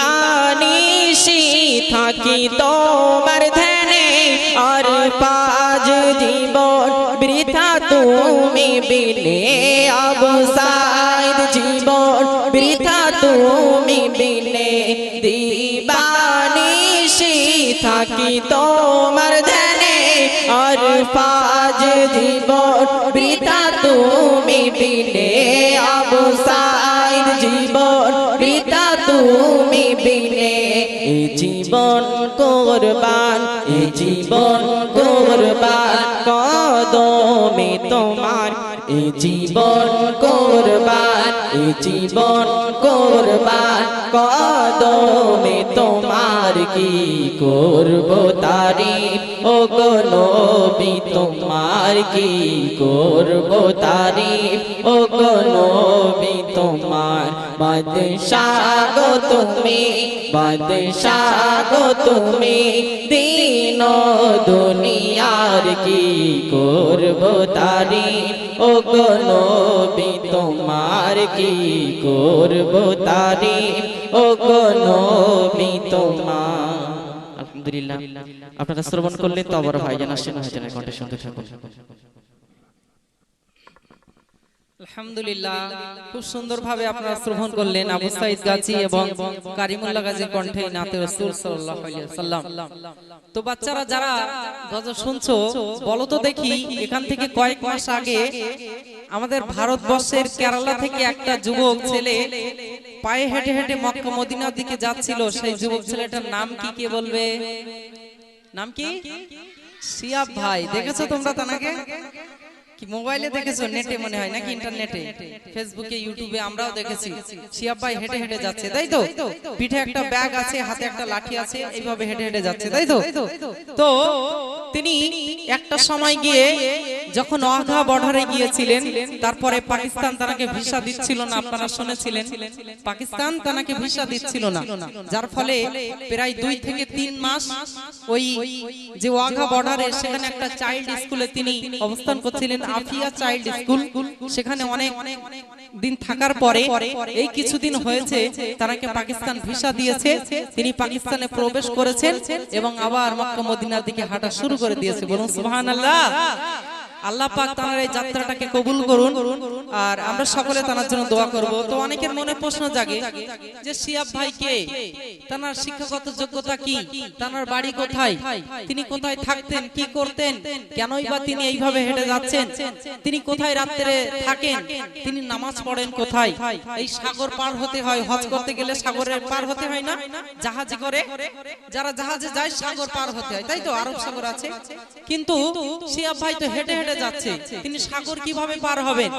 দিবানিশি থাকি তোমার ধ্যানে আর পাজ জীবন বৃথা তুমি বিনে অবসাদ জীবন বৃথা তুমি বিনে দিবানিশি থাকি তোমার ধ্যানে আর পাজ জীবন বৃথা তুমি বিনে অবসাদ জীবন বৃথা তুমি বিনে এ জীবন কুরবান এ জীবন কুরবান কদমে তোমার এ জীবন কুরবান এ এই জীবন কোরবান কদমে তোমার কি করব তারিফ ও গো নবী তোমার কি করব তারিফ ও গো নবী তোমার বাদশাহ গো তুমি বাদশাহ গো তুমি দিন ও দুনিয়ার কি করব তারিফ ও গো নবী তোমার কি করব তারিফ ও গো নবী তোমার। আলহামদুলিল্লাহ, আপনারা শ্রবণ করলে তো আবার ভাইজান আসেন, ভাইজানের কণ্ঠে শুনতে থাকুন। আলহামদুলিল্লাহ, খুব সুন্দরভাবে আপনারা শ্রবণ করলেন আবু সাঈদ গাজী এবং কারিমুল্লাহ গাজীর কণ্ঠে নাতে রাসূল সাল্লাল্লাহু আলাইহি ওয়াসাল্লাম। তো বাচ্চারা যারা গজল শুনছো, বলো তো দেখি, এখান থেকে কয়েক মাস আগে আমাদের ভারতবর্ষের কেরালা থেকে একটা যুবক ছেলে পায়ে হেঁটে হেঁটে মক্কা মদিনার দিকে যাচ্ছিল। সেই যুবক ছেলেটার নাম কি, কে বলবে? নাম কি? শিয়াব ভাই। দেখেছো তোমরা তাকে? কি মোবাইলে দেখেছো? নেটে মনে হয় নাকি ইন্টারনেটে, ফেসবুকে, ইউটিউবে আমরাও দেখেছি। শিয়াব ভাই হেঁটে হেঁটে যাচ্ছে, তাই তো? পিঠে একটা ব্যাগ আছে, হাতে একটা লাঠি আছে, এইভাবে হেঁটে হেঁটে যাচ্ছে, তাই তো? তো তিনি একটা সময় গিয়ে যখন ওয়াঘা বর্ডারে গিয়েছিলেন, তারপরে পাকিস্তান তাকে ভিসা দিচ্ছিল না, আপনারা শুনেছিলেন। পাকিস্তান তাকে ভিসা দিচ্ছিল না, যার ফলে প্রায় 2 থেকে 3 মাস ওই যে ওয়াঘা বর্ডারে সেখানে একটা চাইল্ড স্কুলে তিনি অবস্থান করছিলেন, আফিয়া চাইল্ড স্কুল। সেখানে অনেক দিন থাকার পরে এই কিছুদিন হয়েছে তাকে পাকিস্তান ভিসা দিয়েছে, তিনি পাকিস্তানে প্রবেশ করেছেন এবং আবার মক্কা মদিনার দিকে হাঁটা শুরু করে দিয়েছে। বলুন সুবহানাল্লাহ। আল্লাহ পাক তার এই যাত্রাটাকে কবুল করুন, আর আমরা সকলে তার জন্য দোয়া করব। তো অনেকের মনে প্রশ্ন জাগে যে শিয়াব ভাই কে, তার শিক্ষাগত যোগ্যতা কি, তার বাড়ি কোথায়, তিনি কোথায় থাকতেন, কি করতেন, কেনই বা তিনি এইভাবে হেঁটে যাচ্ছেন, তিনি কোথায় রাত্রে থাকেন, তিনি নামাজ পড়েন কোথায়? এই সাগর পার হতে হয়, হজ করতে গেলে সাগরের পার হতে হয় না, জাহাজে করে যারা জাহাজে যায় সাগর পার হতে হয়, তাই তো? আরব সাগর আছে, কিন্তু শিয়াব ভাই তো হেঁটে হেঁটে যাচ্ছে, তিনি সাগর কিভাবে পার হবেন,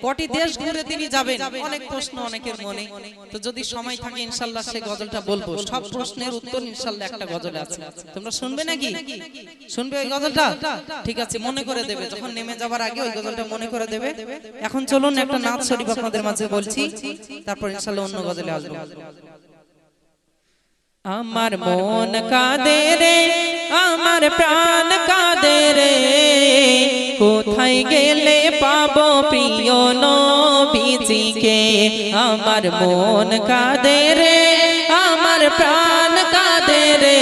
কটি দেশ ঘুরে তিনি যাবেন, অনেক প্রশ্ন অনেকের মনে। তো যদি সময় থাকে ইনশাআল্লাহ সেই গজলটা বলবো, সব প্রশ্নের উত্তর ইনশাআল্লাহ একটা গজলে আছে। তোমরা শুনবে নাকি? শুনবে ওই গজলটা? ঠিক আছে, মনে করে দেবে, যখন নেমে যাবার আগে ওই গজলটা মনে করে দেবে। এখন চলুন একটা নাত শরীফ আপনাদের মাঝে বলছি, তারপর ইনশাআল্লাহ অন্য গজলে আসবো। আমার মন কাঁদে রে, আমার প্রাণ কাঁদে রে, কোথায় গেলে পাবো প্রিয় নবীজিকে। আমার মন কাঁদে রে, আমার প্রাণ কাঁদে রে,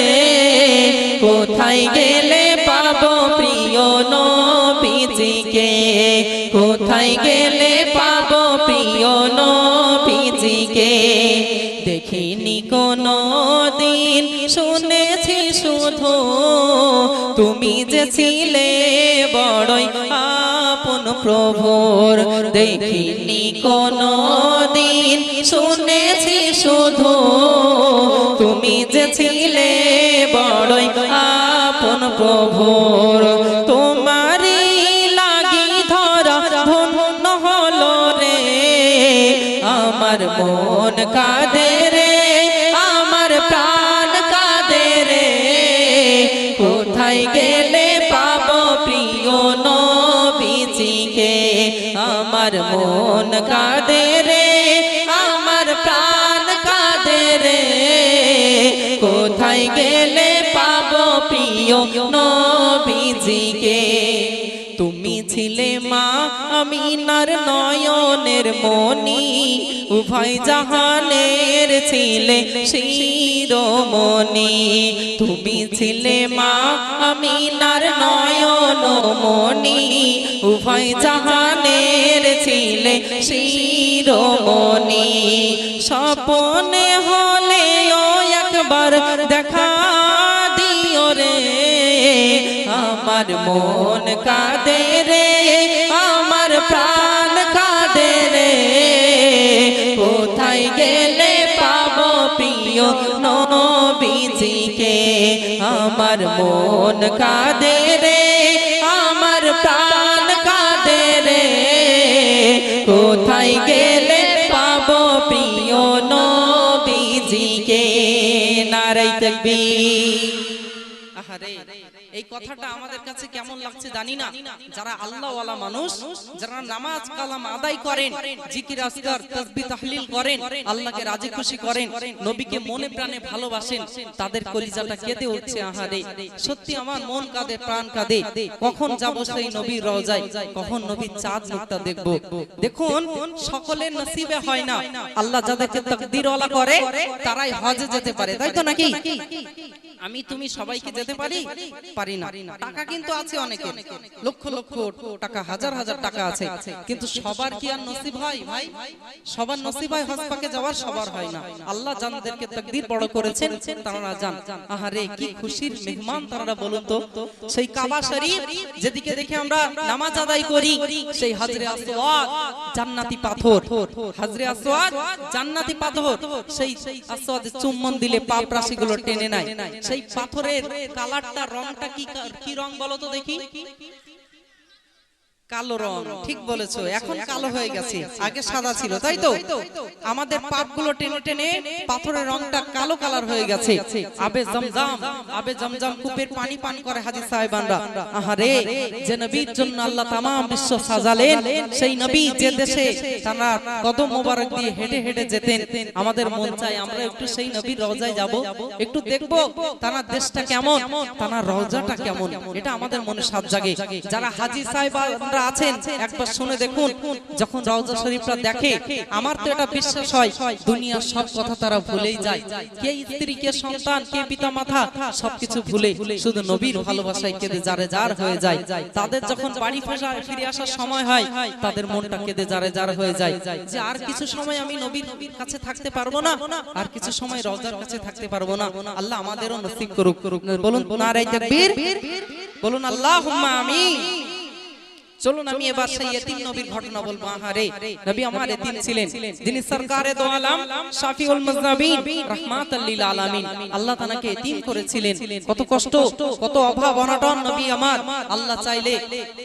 কোথায় গেলে পাবো প্রিয় নবীজিকে। কোথায় গেলে পাবো প্রিয় নবীজিকে। দেখিনি কোনো দিন, শুনেছি শুধু তুমি যে ছিলে বড়ই আপন প্রভুর। দেখিনি কোনো দিন, শুনেছি শুধু তুমি যে ছিলে বড়ই আপন প্রভুর। তোমারই লাগি ধরা ধন্য হলো রে, আমার মন কাঁদে রে, আমার প্রাণ কাঁদে রে, কোথায় গেলে পাবো প্রিয় নবীজিকে। আমার মন কাঁদে রে, আমার প্রাণ কাঁদে রে, কোথায় গেলে পাবো প্রিয় নবীজিকে। তুমি ছিলে মা আমিনার নয়নের মনি, উভয় জাহানের ছিলে শিরোমণি। তুমি ছিলে মা আমিনার নয়ন মনি, উভয় জাহানের ছিলে শিরোমণি। স্বপ্নে হলেও একবার দেখা দিও রে, আমার মন কাঁদে রে, আমার প্রাণ কাঁদে রে, কোথায় গেলে পাবো প্রিয় নবীজিকে। আমার মন কাঁদে রে, আমার প্রাণ কাঁদে রে, কোথায় গেলে তাকবীর। আহারে, এই কথাটা আমাদের কাছে কেমন লাগছে জানি না। যারা আল্লাহওয়ালা মানুষ, যারা নামাজ কালাম আদায় করেন, জিকির আজকার তাসবিহ তাহলিল করেন, আল্লাহকে রাজি খুশি করেন, নবীকে মনে প্রাণে ভালোবাসেন, তাদের কলিজাটা কেঁদে উঠছে। আহারে, সত্যি আমার মন কাঁদে, প্রাণ কাঁদে। কখন যাব সেই নবীর রওজায়, কখন নবীর চাঁদ মুখটা দেখব। দেখুন, সকলের নসিবে হয় না। আল্লাহ যাদেরকে তাকদীরওয়ালা করে তারাই হজে যেতে পারে, তাই তো নাকি? আমি তুমি সবাইকে যেতে পারি না। টাকা কিন্তু আছে অনেকের, লক্ষ লক্ষ টাকা, হাজার হাজার টাকা আছে, কিন্তু সবার কি আর নসিব হয় ভাই? সবার নসিব হয় হজ পাকে যাওয়ার? সবার হয় না। আল্লাহ যাদেরকে তাকদীর বড় করেছেন তারা যান। আহারে, কি খুশির মেহমান তারা, বলুন তো। সেই কাবা শরীফ যেদিকে দেখে আমরা নামাজ আদায় করি, সেই হাজরে আসওয়াদ জান্নাতি পাথর, হাজরে আসওয়াদ জান্নাতি পাথর, সেই আসওয়াদে চুম্বন দিলে পাপ রাশিগুলো টেনে নেয়। সেই পাথরের কালারটা, রংটা কি রং বলো তো দেখি? কালো রং। ঠিক বলেছো, এখন কালো হয়ে গেছে, আগে সাদা ছিল, তাই তো? আমাদের পাপগুলো টেনে টেনে পাথরের রংটা কালো কালার হয়ে গেছে। আবে জমজম কূপের পানি পান করে হাজী সাহেবানরা। আহারে, যে নবীর জন্য আল্লাহ তামাম বিশ্ব সাজালেন, সেই নবী যে দেশে তারা কদম মোবারক দিয়ে হেঁটে হেঁটে যেতেন, আমাদের মন চায় আমরা একটু সেই নবীর রওজায় যাব, একটু দেখবো তারা দেশটা কেমন, তারা রওজাটা কেমন। এটা আমাদের মনে সাজ জাগে। যারা হাজী সাহেবানরা আছেন, একবার শুনে দেখুন, যখন রওজা শরীফটা দেখে, আমার তো এটা বিশ্বাস হয় দুনিয়ার সব কথা তারা ভুলেই যায়। কে স্ত্রী, কে সন্তান, কে পিতা মাতা, সবকিছু ভুলে শুধু নবীর ভালোবাসায় কেঁদে যারে যার হয়ে যায়। তাদের যখন বাড়ি ফিরে আসার সময় হয়, তাদের মনটা কেঁদে যারে যার হয়ে যায়, যে আর কিছু সময় আমি নবীর কাছে থাকতে পারবো না, আর কিছু সময় রওজার কাছে থাকতে পারবো না। আল্লাহ আমাদেরও নসিব করুক। বলুন নারে তাকবীর, বলুন আল্লাহুম্মা আমিন। চলুন আমি এবার সেই ইতিম নবীর ঘটনা বলবো। আহারে, নবী আমার ইতিম ছিলেন, যিনি সরকারে দো আলম শাফিউল মুজনাবিন রাহমাতাল লিল আলামিন। আল্লাহ তানাকে ইতিম করেছিলেন। কত কষ্ট, কত অভাব অনটন নবী আমার। আল্লাহ চাইলে,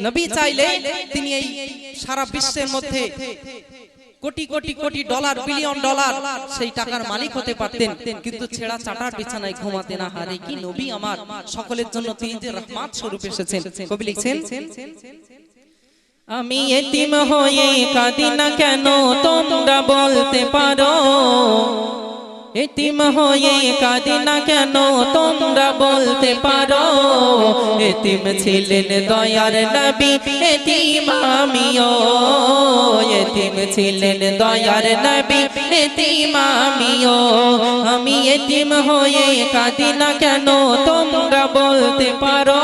নবী চাইলে তিনি এই সারা বিশ্বের মধ্যে crore crore crore dollar, billion dollar সেই টাকার মালিক হতে পারতেন, কিন্তু ছেঁড়া চাটার বিছানায় ঘুমাতেন। আহারে, কি নবী আমার, সকলের জন্য তিনি যে রহমত স্বরূপ এসেছেন। কবি লিখছেন, আমি এতিম হয়ে কাঁদি না কেন, তোমরা বলতে পারো। এতিম হয়ে কাঁদি না কেন, তোমরা বলতে পারো। এতিম ছিলেন দয়ার নবী, এতিম আমিও। এতিম ছিলেন দয়ার নবী, এতিম আমিও। আমি এতিম হয়ে কাঁদি না কেন, তোমরা বলতে পারো।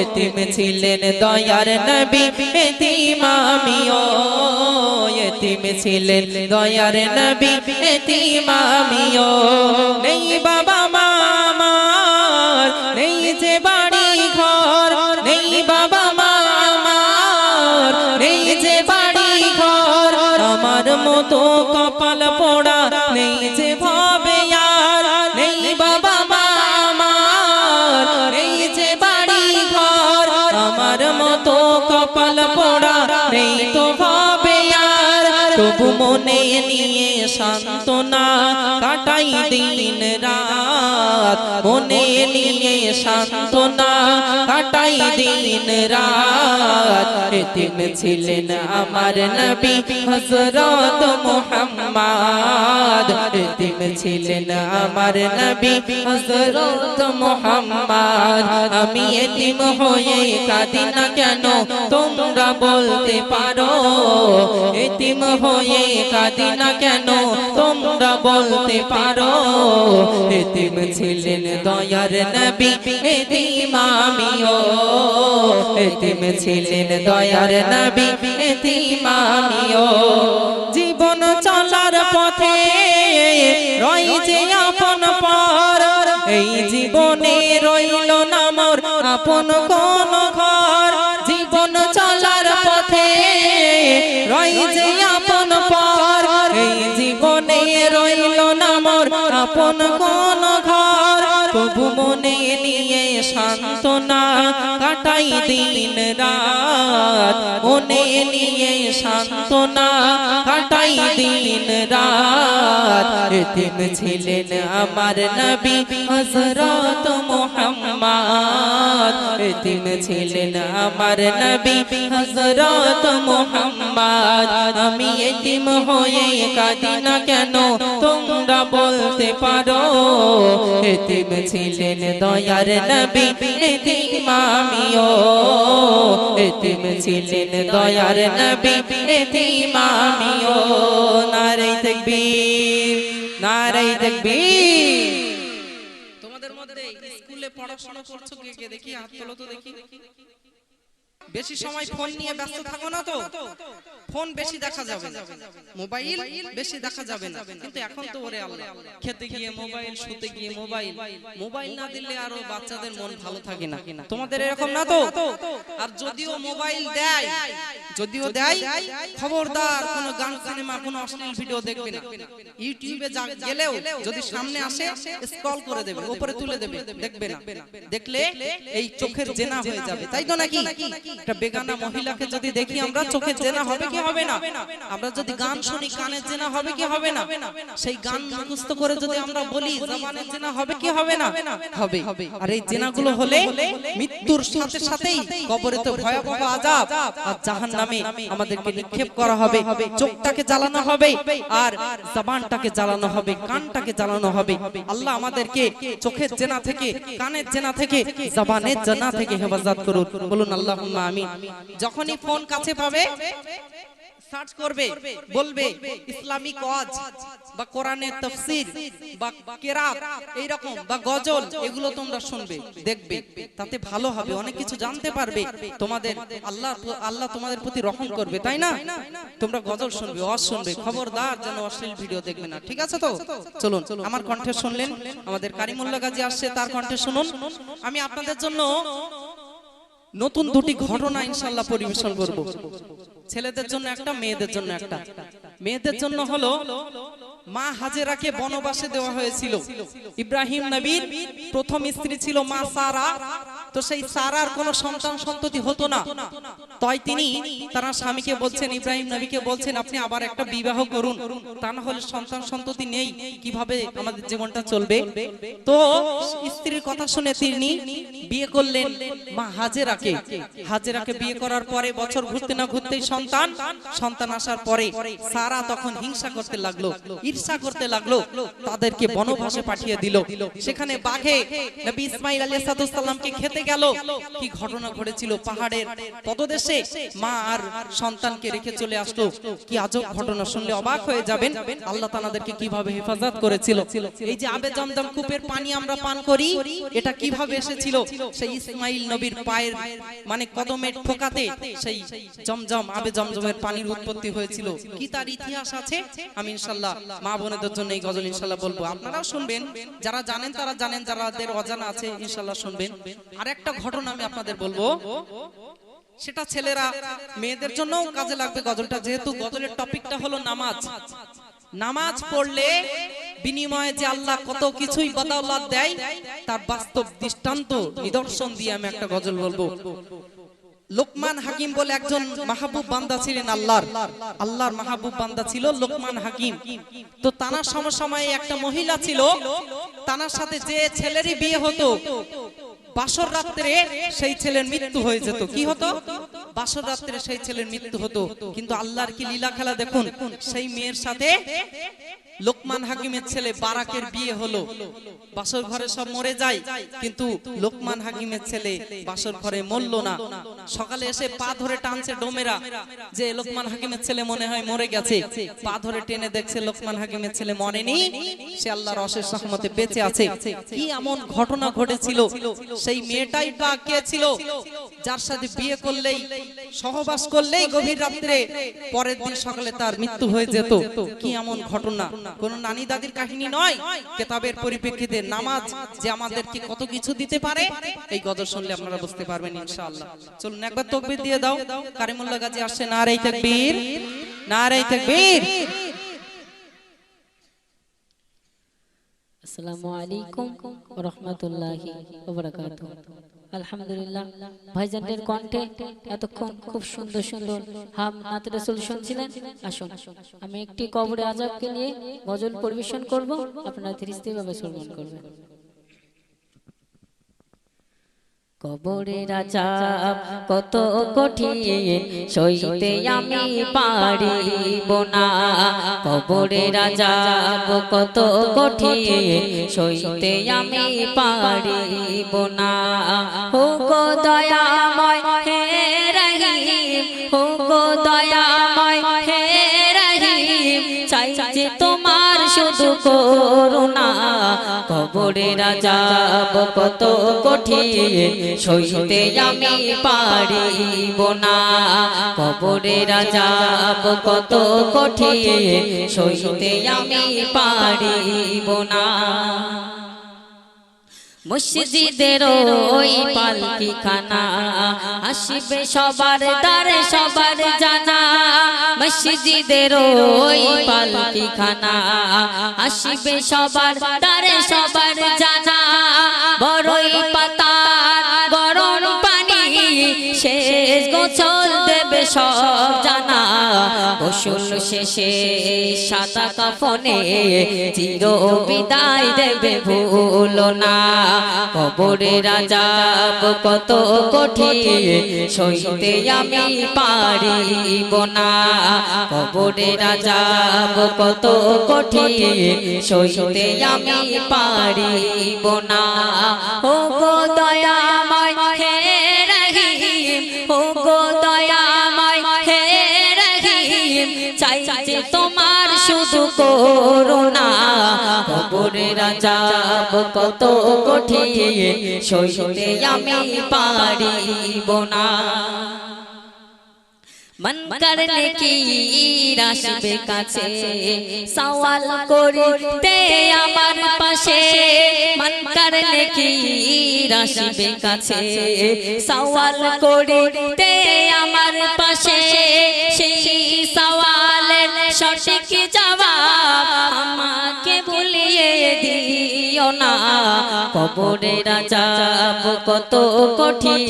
এতিম ছিলেন দয়ার নবী, এতিম আমিও। এতিম ছিলেন দয়ার নবী, এতিম আমিও। নেই বাবা মা আমার, নেই যে বাড়ি ঘর, নেই বাবা মা আমার, নেই যে বাড়ি ঘর। আমার মতো কপাল পোড়া নেই যে ভবে আর, নেই বাবা মা আমার, নেই যে বাড়ি ঘর। আমার মতো কপাল পোড়া নেই তো ভবে আর। তবু মনে নিয়ে সান্ত্বনা কাটাই দিন রাত, মনে নিয়ে সান্ত্বনা কাটাই দিন রাত। এতিম ছিলেন আমার নবী হযরত মুহাম্মদ। এতিম ছিলেন আমার নবী হযরত মুহাম্মদ। আমি এতিম হয়ে কাঁদি না কেন, তোমরা বলতে পারো। এতিম হয়ে কাঁদি না কেন, তোমরা বলতে পারো। এতিম ছিলেন দয়ার নবী, এতিম আমিও। এতিম ছিলেন দয়ার নবী, এতিম আমিও। জীবন চলার পথে রয়েছে আপন পর, এই জীবনে রইল না মোর আপন কোন ঘর। জীবন চলার পথে রয়েছে আপন পর, এই জীবনে রইল না মোর আপন কোন ঘর। তবু মনে নিয়ে সান্ত্বনা কাটাই দিন রাত, মনে নিয়ে সান্ত্বনা কাটাই দিন রাত। এতিম ছিলেন আমার নবী হযরত মুহাম্মদ এতিম ছিলেন আমার নবী হযরত মুহাম্মদ আমি এতিম হয়ে কাঁদি না কেন তোমরা বলতে পারো এতিম ছিলেন দয়ার নবী এতিম আমিও এতিম ছিলেন দয়ার নবী এতিম আমিও নারে তাকবীর নারে তাকবীর তোমাদের মধ্যে স্কুলে পড়াশোনা করছো কে কে দেখি হাত তোলো তো দেখি বেশি সময় ফোন নিয়ে ব্যস্ত থাকো না তো ফোন বেশি দেখা যাবে না মোবাইল বেশি দেখা যাবে না কিন্তু এখন তো ওরে আল্লাহ খেতে গিয়ে মোবাইল শুতে গিয়ে মোবাইল মোবাইল না দিলে আরো বাচ্চাদের মন ভালো থাকে না তোমাদের এরকম না তো আর যদিও মোবাইল দেয় যদিও দেয় খবরদার কোনো গান সিনেমা কোনো অশ্লীল ভিডিও দেখবে না ইউটিউবে গেলেও যদি সামনে আসে স্ক্রল করে দেবে উপরে তুলে দেবে দেখবে না দেখলে এই চোখের জেনা হয়ে যাবে তাই তো নাকি একটা বেগানা মহিলাকে যদি দেখি আমরা চোখের জেনা হবে কি হবে না আমরা যদি গান শুনি কানের জেনা হবে কি হবে না সেই গান মুখস্থ করে যদি আমরা বলি জবানের জেনা হবে কি হবে না হবে আর এই জেনাগুলো হলে মৃত্যুর সাথে সাথেই কবরে তো ভয়াবহ আযাব আর জাহান্নামে আমাদেরকে নিক্ষেপ করা হবে চোখটাকে জ্বালানো হবে আর জবানটাকে জ্বালানো হবে কানটাকে জ্বালানো হবে আল্লাহ আমাদেরকে চোখের জেনা থেকে কানের জেনা থেকে জবানের জেনা থেকে হেফাজত করুন বলুন আল্লাহুম্মা আমিন যখনই ফোন কাছে পাবে সার্চ করবে বলবে ইসলামিক ওয়াজ বা কোরআনের তাফসীর বা কিরাত এই রকম বা গজল এগুলো তোমরা শুনবে দেখবে তাতে ভালো হবে অনেক কিছু জানতে পারবে তোমাদের আল্লাহ তোমাদের প্রতি রহম করবে তাই না তোমরা গজল শুনবে ওয়াজ শুনবে খবরদার যেন অশ্লীল ভিডিও দেখবে না ঠিক আছে তো চলুন আমার কণ্ঠে শুনলেন আমাদের কারিমুল্লাহ গাজী আসছে তার কণ্ঠে শুনুন আমি আপনাদের জন্য নতুন দুটি ঘটনা ইনশাআল্লাহ পরিবেশন করব ছেলেদের জন্য একটা মেয়েদের জন্য একটা মেয়েদের জন্য হলো মা হাজেরাকে বনবাসে দেওয়া হয়েছিল ইব্রাহিম নবীর প্রথম স্ত্রী ছিল মা সারা তো সেই সারার কোনো সন্তান সন্ততি হতো না তাই তিনি তার স্বামীকে বলছেন ইব্রাহিম নবীকে বলছেন আপনি আবার একটা বিবাহ করুন তা না হলে সন্তান সন্ততি নেই কিভাবে আমাদের জীবনটা চলবে তো স্ত্রীর কথা শুনে তিনি বিয়ে করলেন মা হাজেরাকে বিয়ে করার পরে বছর ঘুরতে না ঘুরতেই সন্তান আসার পরে সারা তখন হিংসা করতে লাগলো ঈর্ষা করতে লাগলো তাদেরকে বনবাসে পাঠিয়ে দিল সেখানে বাঘে নবী ইসমাঈল আলাইহিস সালামকে খেতে গেল কি ঘটনা ঘটেছিল পাহাড়ের পদদেশে মা আর সন্তানকে রেখে চলে আসলো কি আজব ঘটনা শুনলে অবাক হয়ে যাবেন আল্লাহ তাআলাদেরকে কিভাবে হেফাজত করেছিল এই যে আবে জমজম কূপের পানি আমরা পান করি এটা কিভাবে এসেছিল সেই ইসমাঈল নবীর পায়ের মানে কদমের ঠোকাতে সেই জমজম আবে জমজমের পানির উৎপত্তি হয়েছিল কি তার ইতিহাস আছে আমি ইনশাআল্লাহ মা বোনেদের জন্য এই গজল ইনশাআল্লাহ বলবো আপনারাও শুনবেন যারা জানেন তারা জানেন যারাদের অজানা আছে ইনশাআল্লাহ শুনবেন আর একটা ঘটনা আমি আপনাদের বলবো সেটা ছেলেরা মেয়েদের জন্য কাজে লাগবে গজলটা যেহেতু গজলের টপিকটা হলো নামাজ পড়লে বিনিময়ে যে আল্লাহ কত কিছুই বদৌলত দেয় তার বাস্তব দৃষ্টান্ত নিদর্শন দিয়ে আমি একটা গজল বলবো লোকমান হাকিম বলে একজন মাহবুব বান্দা ছিলেন আল্লাহর মাহবুব বান্দা ছিল লোকমান হাকিম তো তানার সমসময়ে একটা মহিলা ছিল তানার সাথে যে ছেলেরই বিয়ে হতো বাসর রাত্রে সেই ছেলের মৃত্যু হয়ে যেত কি হতো বাসর রাত্রে সেই ছেলের মৃত্যু হতো কিন্তু আল্লাহর কি লীলা খেলা দেখুন সেই মেয়ের সাথে লোকমান হাকিমের ছেলে বারাকের বিয়ে হলো বাসর ঘরে সব মরে যায় কিন্তু লোকমান হাকিমের ছেলে বাসর ঘরে মরলো না সকালে এসে পা ধরে টানছে ডোমেরা যে লোকমান হাকিমের ছেলে মনে হয় মরে গেছে পা ধরে টেনে দেখছে লোকমান হাকিমের ছেলে মরেনি সে আল্লাহর অশেষ রহমতে বেঁচে আছে কি এমন ঘটনা ঘটেছিল সেই মেয়েটাই বা কে ছিল যার সাথে বিয়ে করলেই সহবাস করলেই গভীর রাত্রে পরের দিন সকালে তার মৃত্যু হয়ে যেত কি এমন ঘটনা কোন নানি দাদির কাহিনী নয় কিতাবের পরিপ্রেক্ষিতে নামাজ যে আমাদেরকে কত কিছু দিতে পারে এই গজল শুনলে আপনারা বুঝতে পারবেন ইনশাআল্লাহ চলুন একবার তাকবীর দিয়ে দাও কারিমুল্লাহ গাজী আসছে নারে তাকবীর নারে তাকবীর আসসালামু আলাইকুম ওয়া রাহমাতুল্লাহি ওয়া বারাকাতুহু আলহামদুলিল্লাহ ভাইজানের কণ্ঠে এতক্ষণ খুব সুন্দর সুন্দর হাম নাত রাসূল শুনছিলেন। আসুন আমি একটি কবরে আযাবকে নিয়ে গজল পরিবেশন করব, আপনারা ধীরে স্থির ভাবে শ্রবণ করবেন। কবরের আযাব কত কঠিন সইতে আমি পারিব না, কবরের আযাব কত কঠিন সইতে আমি পারিব না। হো গো দয়াময় হে রহিম, হো গো দয়াময় হে রহিম, চাই যে তোমার শুধু করুণা। কবরের আযাব কত কঠিন সইতে আমি পারিব না, কবরের আযাব কত কঠিন সইতে আমি পারিব না। মসজিদের ওই পালকি খানা আসবে সবার দ্বারে সবার জানা, মসজিদের ওই পালকি খানা আসবে সবার দ্বারে সবার জানা। বড়ই পাতার গরম পানি শেষ গোসল দেবে সব জানা, গোসল শেষে সাদা কাফনে চির বিদায় দেবে ভুলো না। কবরের আযাব কত কঠিন সইতে আমি পারিব না, কবরের আযাব কত কঠিন সইতে আমি পারিব না। ও গো দয়াময় হে রহিম, ও গো দয়াময় হে রহিম, চাই যে তোমার শুধু করুণা। কবরের আযাব কত কঠিন সইতে আমি পারিব না। মন করলে কি আসবে কাছে সওয়াল করতে আমার পাশে, মন করলে কি আসবে কাছে সওয়াল করতে আমার পাশে। সেই সওয়ালের সঠিক জবাব আমাকে ভুলিয়ে দিও না। কবরের আযাব কত কঠিন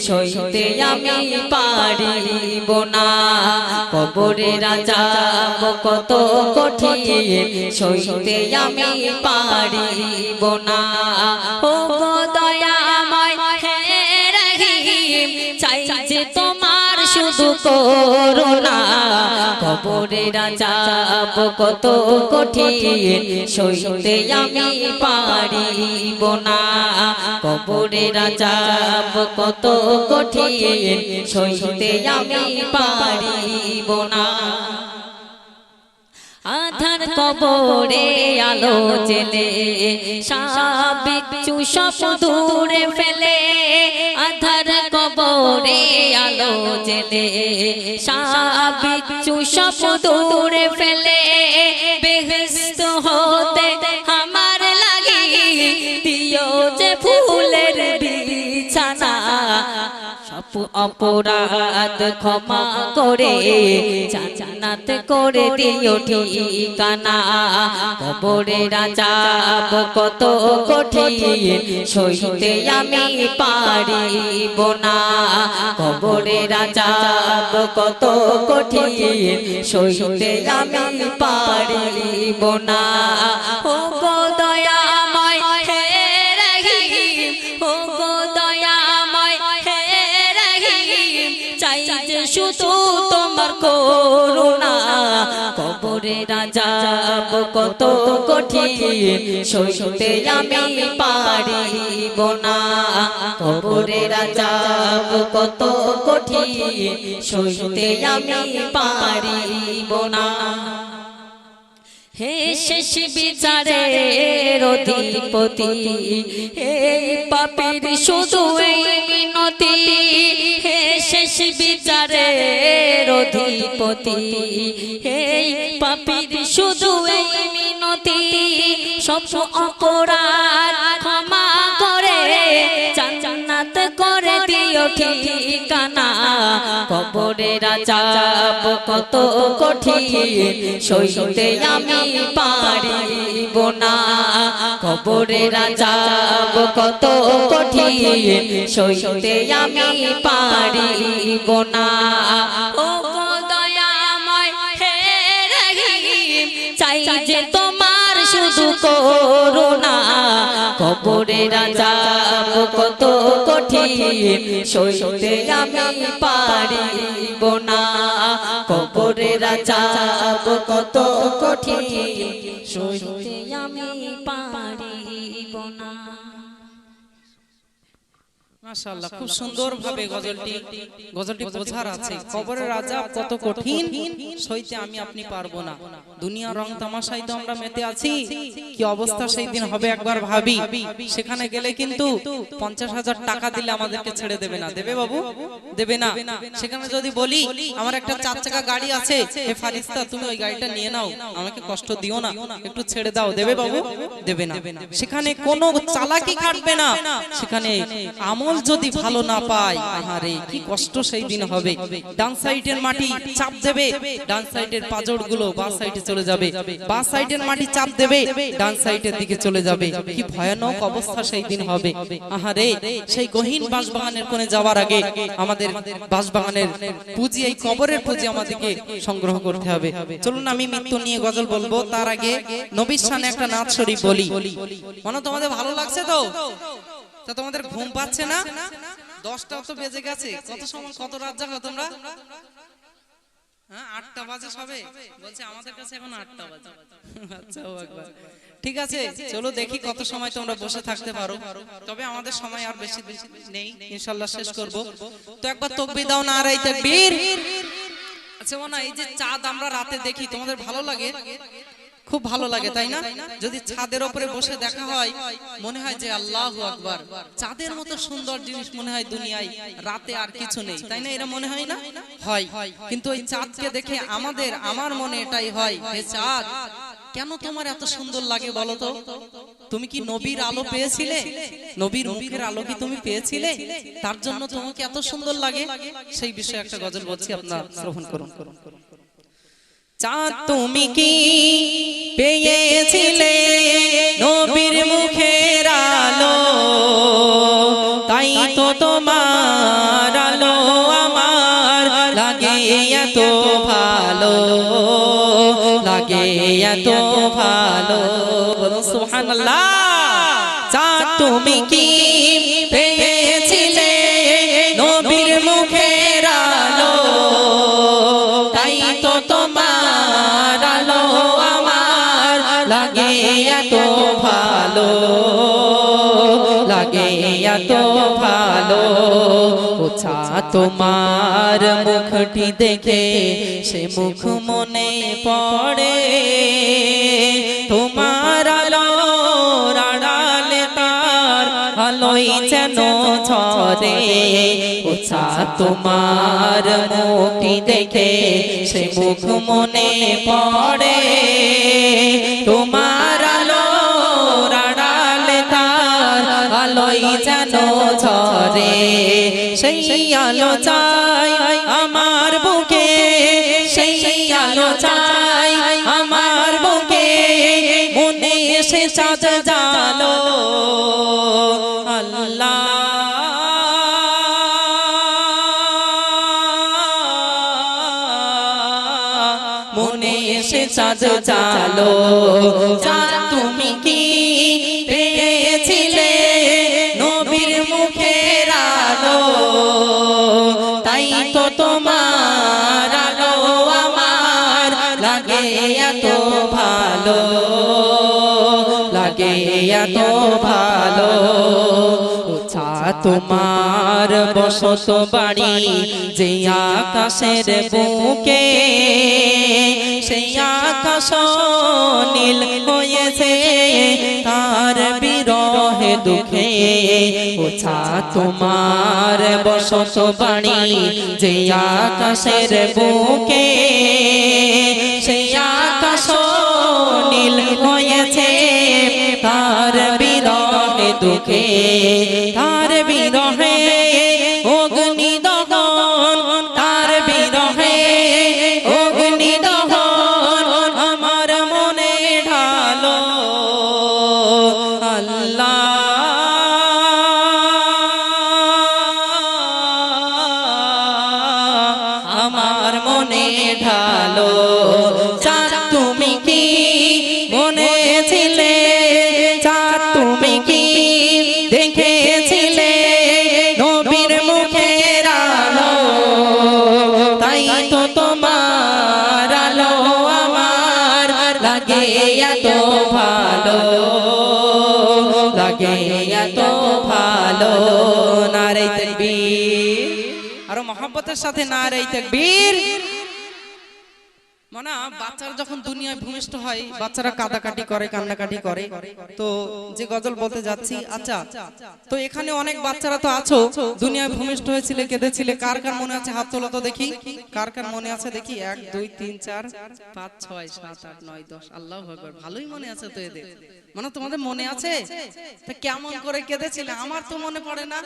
সইতে আমি পারিব না, কবরের আযাব কত কঠিন সইতে আমি পারিব না। ও গো দয়াময় হে রহিম, চাই যে তোমার শুধু করুণা। কবরের আযাব কত কঠিন সইতে আমি পারিব না, কবরের আযাব কত কঠিন সইতে আমি পারিব না। আধার কবরে আলো জেলে সাপ বিচ্ছু সব দূরে ফেলে, আধার কবরে আলো জেলে সাপ বিচ্ছু সব দূরে ফেলে। বেহেশত হতে আমার লাগি দিও যে ফুলের বিছানা, সব অপরাধ ক্ষমা করে জান্নাত করে দিও ঠিকানা। কবরের আযাব কত কঠিন সইতে আমি পারিব না, কবরের আযাব কত কঠিন সইতে আমি পারিব না। ও গো দয়াময় হে রহিম, ও গো দয়াময় হে রহিম, চাই যে শুধু তোমার করুণা। কবরের আযাব কত কঠিন সইতে আমি পারিব না, কবরের আযাব কত কঠিন সইতে আমি পারিব না। হে শেষ বিচারের অধিপতি, এই পাপীর শুধু এই মিনতি। হে শেষ বিচারের অধিপতি, এই পাপীর শুধু এই মিনতি। সব অপরাধ ক্ষমা করে জান্নাত করে দিও ঠিকানা কবরের আযাব কত কঠিন সইতে আমি পারিব না কবরের আযাব কত কঠিন সইতে আমি পারিব না ও গো দয়াময় হে রহিম চাই যে তোমার শুধু করুণা কবরের আযাব কত কঠিন সইতে আমি পারিব না কবরের আযাব কত কঠিন সইতে আমি পারিব না মাশাআল্লাহ, খুব সুন্দর ভাবে গজলটি বোঝার আছে। কবরের আযাব কত কঠিন সইতে আমি আপনি পারবো না। দুনিয়ার রং তামাশায় তো আমরা মেতে আছি, কি অবস্থা সেই দিন হবে একবার ভাবি। সেখানে গেলে কিন্তু 50,000 টাকা দিলে আমাদেরকে ছেড়ে দেবে না, দেবে বাবু? দেবে না। সেখানে যদি বলি আমার একটা 4 চাকা গাড়ি আছে, হে ফারিস্তা তুমি ওই গাড়িটা নিয়ে নাও, আমাকে কষ্ট দিও না, একটু ছেড়ে দাও, দেবে বাবু? দেবে না। সেখানে কোনো চালাকি খাটবে না। সেখানে আমল যদি ভালো না পায়, আহারে কি কষ্ট সেই দিন হবে। ডান সাইডের মাটি চাপ দেবে, ডান সাইডের পাজরগুলো বাঁ সাইডে চলে যাবে, বাঁ সাইডের মাটি চাপ দেবে, ডান সাইডের দিকে চলে যাবে। কি ভয়ানক অবস্থা সেই দিন হবে। আহারে সেই গহীন বাঁশবাগানের কোণে যাওয়ার আগে আমাদের বাঁশবাগানের পুঁজি, এই কবরের পুঁজি আমাদেরকে সংগ্রহ করতে হবে। চলুন আমি মৃত্যু নিয়ে গজল বলবো, তার আগে নবীর শানে একটা নাত শরীফ বলি। মনে তোমাদের ভালো লাগছে তো? তা তোমাদের ঘুম পাচ্ছে না? 10টা তো বেজে গেছে। কত সময় কত রাত জাগো তোমরা? হ্যাঁ 8টা বাজে সবে বলছে, আমাদের কাছে এখন 8টা বাজে। আচ্ছা ও একবার ঠিক আছে, চলো দেখি কত সময় তোমরা বসে থাকতে পারো। তবে আমাদের সময় আর বেশি নেই, ইনশাআল্লাহ শেষ করব। তো একবার তাকবীর দাও, নারায়ে তাকবীর। আচ্ছা মনে এই যে চাঁদ আমরা রাতে দেখি, তোমাদের ভালো লাগে? খুব ভালো লাগে তাই না? যদি ছাদের উপরে বসে দেখা হয় মনে হয় যে আল্লাহু আকবার, চাঁদের মতো সুন্দর জিনিস মনে হয় দুনিয়ায় রাতে আর কিছু নেই, তাই না? এরা মনে হয় না? হয়। কিন্তু এই চাঁদকে দেখে আমার মনে এটাই হয়, হে চাঁদ কেন তোমার এত সুন্দর লাগে বলো তো? তুমি কি নবীর আলো পেয়েছিলে? নবীর মুখের আলো কি তুমি পেয়েছিলে? তার জন্য তোমাকে এত সুন্দর লাগে। সেই বিষয়ে একটা গজল বলছি, আপনারা শ্রবণ করুন। চাঁদ তুমি কি পেয়েছিলে নবীর মুখের আলো, তাই তো তোমার আলো আমার লাগে এত ভালো, লাগে এত ভালো। বলুন সুবহানাল্লাহ। চাঁদ তুমি কি পেয়েছিলে নবীর মুখের আলো, তাই তো তোমার আলো আমার লাগে এত ভালো, লাগে এত ভালো। ওছা তোমার মুখটি দেখে সে মুখ মনে পড়ে, তোমার আলো আড়ালে তার আলোই যেন ছড়ে। ওছা তোমার মুখটি দেখে সে মুখ মনে পড়ে, তোমার আলো আড়ালে তার আলোই যেন ঝরে। সেই আলো চাই আমার বুকে, সেই আলো চাই আমার বুকে, মনে এসে চাঁদ জালো আল্লাহ। মনে এসে চাঁদ জালো। চাঁদ তুমি কি পেয়েছিলে নবীর মুখের আলো, তাই তো তোমার আলো আমার লাগে এত ভালো, লাগে এত ভালো। তোমার বসত বাড়ি যে আকাশের বুকে, সেই আকাশ নীল হয়েছে তার বিরহে দুঃখে। ওছা তোমার বসত বাড়ি যে আকাশের বুকে, সেই আকাশ নীল হয়েছে তার বিরহে দুঃখে, তার বিরহে আমার মনে ঢালো। চাঁদ তুমি কি মনে ছিলে, চাঁদ তুমি কি দেখেছিলে নবীর মুখের আলো, তাই তো তোমার আলো আমার লাগে এত ভালো, লাগে এত ভালো। নারে তাকবীর, আরো মহব্বতের সাথে নারে তাকবীর। মানে বাচ্চারা যখন দুনিয়ায় ভূমিষ্ঠ হয়, বাচ্চারা কাঁদাকাটি করে, কান্নাকাটি করে। তো যে গজল বলতে যাচ্ছি, আচ্ছা তো এখানে অনেক বাচ্চারা তো আছো, দুনিয়ায় ভূমিষ্ঠ হয়েছিলে, কেঁদেছিলে, কার কার মনে আছে হাত তোলো তো দেখি, কার কার মনে আছে দেখি। 1 2 3 4 5 6 7 8 9 10। আল্লাহু আকবার, ভালোই মনে আছে তো এদের। মানে তোমাদের মনে আছে? তা কেমন করে কেঁদেছিলে? আমার তো মনে পড়ে না,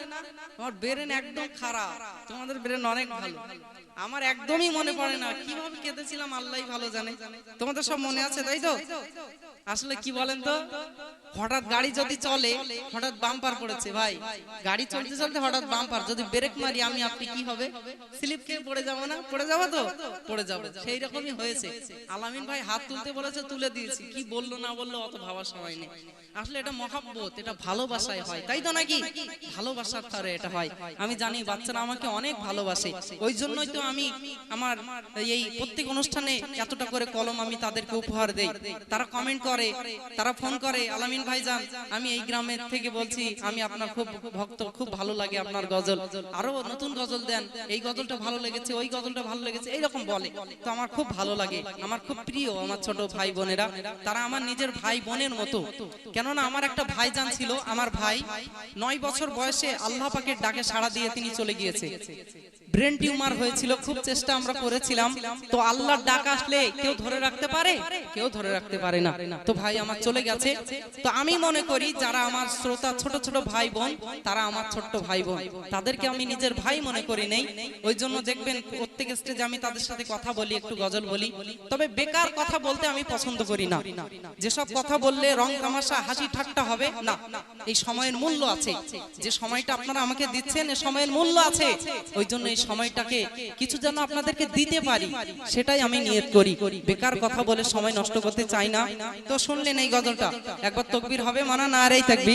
আমার ব্রেন একদম খারাপ, তোমাদের ব্রেন অনেক ভালো। আমার একদমই মনে পড়ে না কিভাবে কেঁদেছিলাম, আল্লাহই ভালো জানে। তোমাদের সব মনে আছে তাই তো? আসলে কি বলেন তো, হঠাৎ গাড়ি যদি চলে, হঠাৎ বাম্পার পড়েছে ভাই, গাড়ি চলতে চলতে হঠাৎ বাম্পার, যদি ব্রেক মারি আমি আপনি কি হবে? স্লিপ খেয়ে পড়ে যাবো না? পড়ে যাবো তো, পড়ে যাবো। সেই রকমই হয়েছে। আলামিন ভাই হাত তুলতে বলেছে, তুলে দিয়েছি। কি বললো না বললো অত ভাবার সময় নেই। আসলে এটা মহব্বত, এটা ভালোবাসায় হয়, তাই তো নাকি? ভালোবাসার তারে এটা হয়। আমি জানি বাচ্চারা আমাকে অনেক ভালোবাসে, ওই জন্যই তো আমি আমার এই প্রত্যেক অনুষ্ঠানে এতটা করে কলম আমি তাদেরকে উপহার দেই। তারা কমেন্ট করে, তারা ফোন করে, আলামিন ভাইজান আমি এই গ্রামের থেকে বলছি, আমি আপনার খুব ভক্ত, খুব ভালো লাগে আপনার গজল, আরো নতুন গজল দেন, এই গজলটা ভালো লেগেছে, ওই গজলটা ভালো লেগেছে, এইরকম বলে। তো আমার খুব ভালো লাগে, আমার খুব প্রিয় আমার ছোট ভাই বোনেরা, তারা আমার নিজের ভাই বোনের মতো। কেননা আমার একটা ভাইজান ছিল, আমার ভাই 9 বছর বয়সে আল্লাহ পাকের ডাকে সাড়া দিয়ে তিনি চলে গিয়েছে। ব্রেন টিউমার হয়েছিল, খুব চেষ্টা আমরা করেছিলাম। তো আল্লাহর ডাক আসলে কেউ ধরে রাখতে পারে? কেউ ধরে রাখতে পারে না। তো ভাই আমার চলে গেছে। তো আমি মনে করি যারা আমার শ্রোতা ছোট ছোট ভাই বোন, তারা আমার ছোট্ট ভাই বোন, তাদেরকে আমি নিজের ভাই মনে করি নেই। ওই জন্য দেখবেন প্রত্যেক স্টেজে আমি তাদের সাথে কথা বলি, একটু গজল বলি। তবে বেকার কথা বলতে আমি পছন্দ করি না। যেসব কথা বললে রং তামাশা হাসি ঠাট্টা হবে না, এই সময়ের মূল্য আছে। যে সময়টা আপনারা আমাকে দিচ্ছেন, এই সময়ের মূল্য আছে। ওই জন্য এই সময়টাকে কিছু যেন আপনাদেরকে দিতে পারি, সেটাই আমি নিয়ত করি। বেকার কথা বলে সময় নষ্ট করতে চাই না। তো শুনলেন এই গজলটা, একবার তাকবীর হবে, মানা নারে তাকবীর।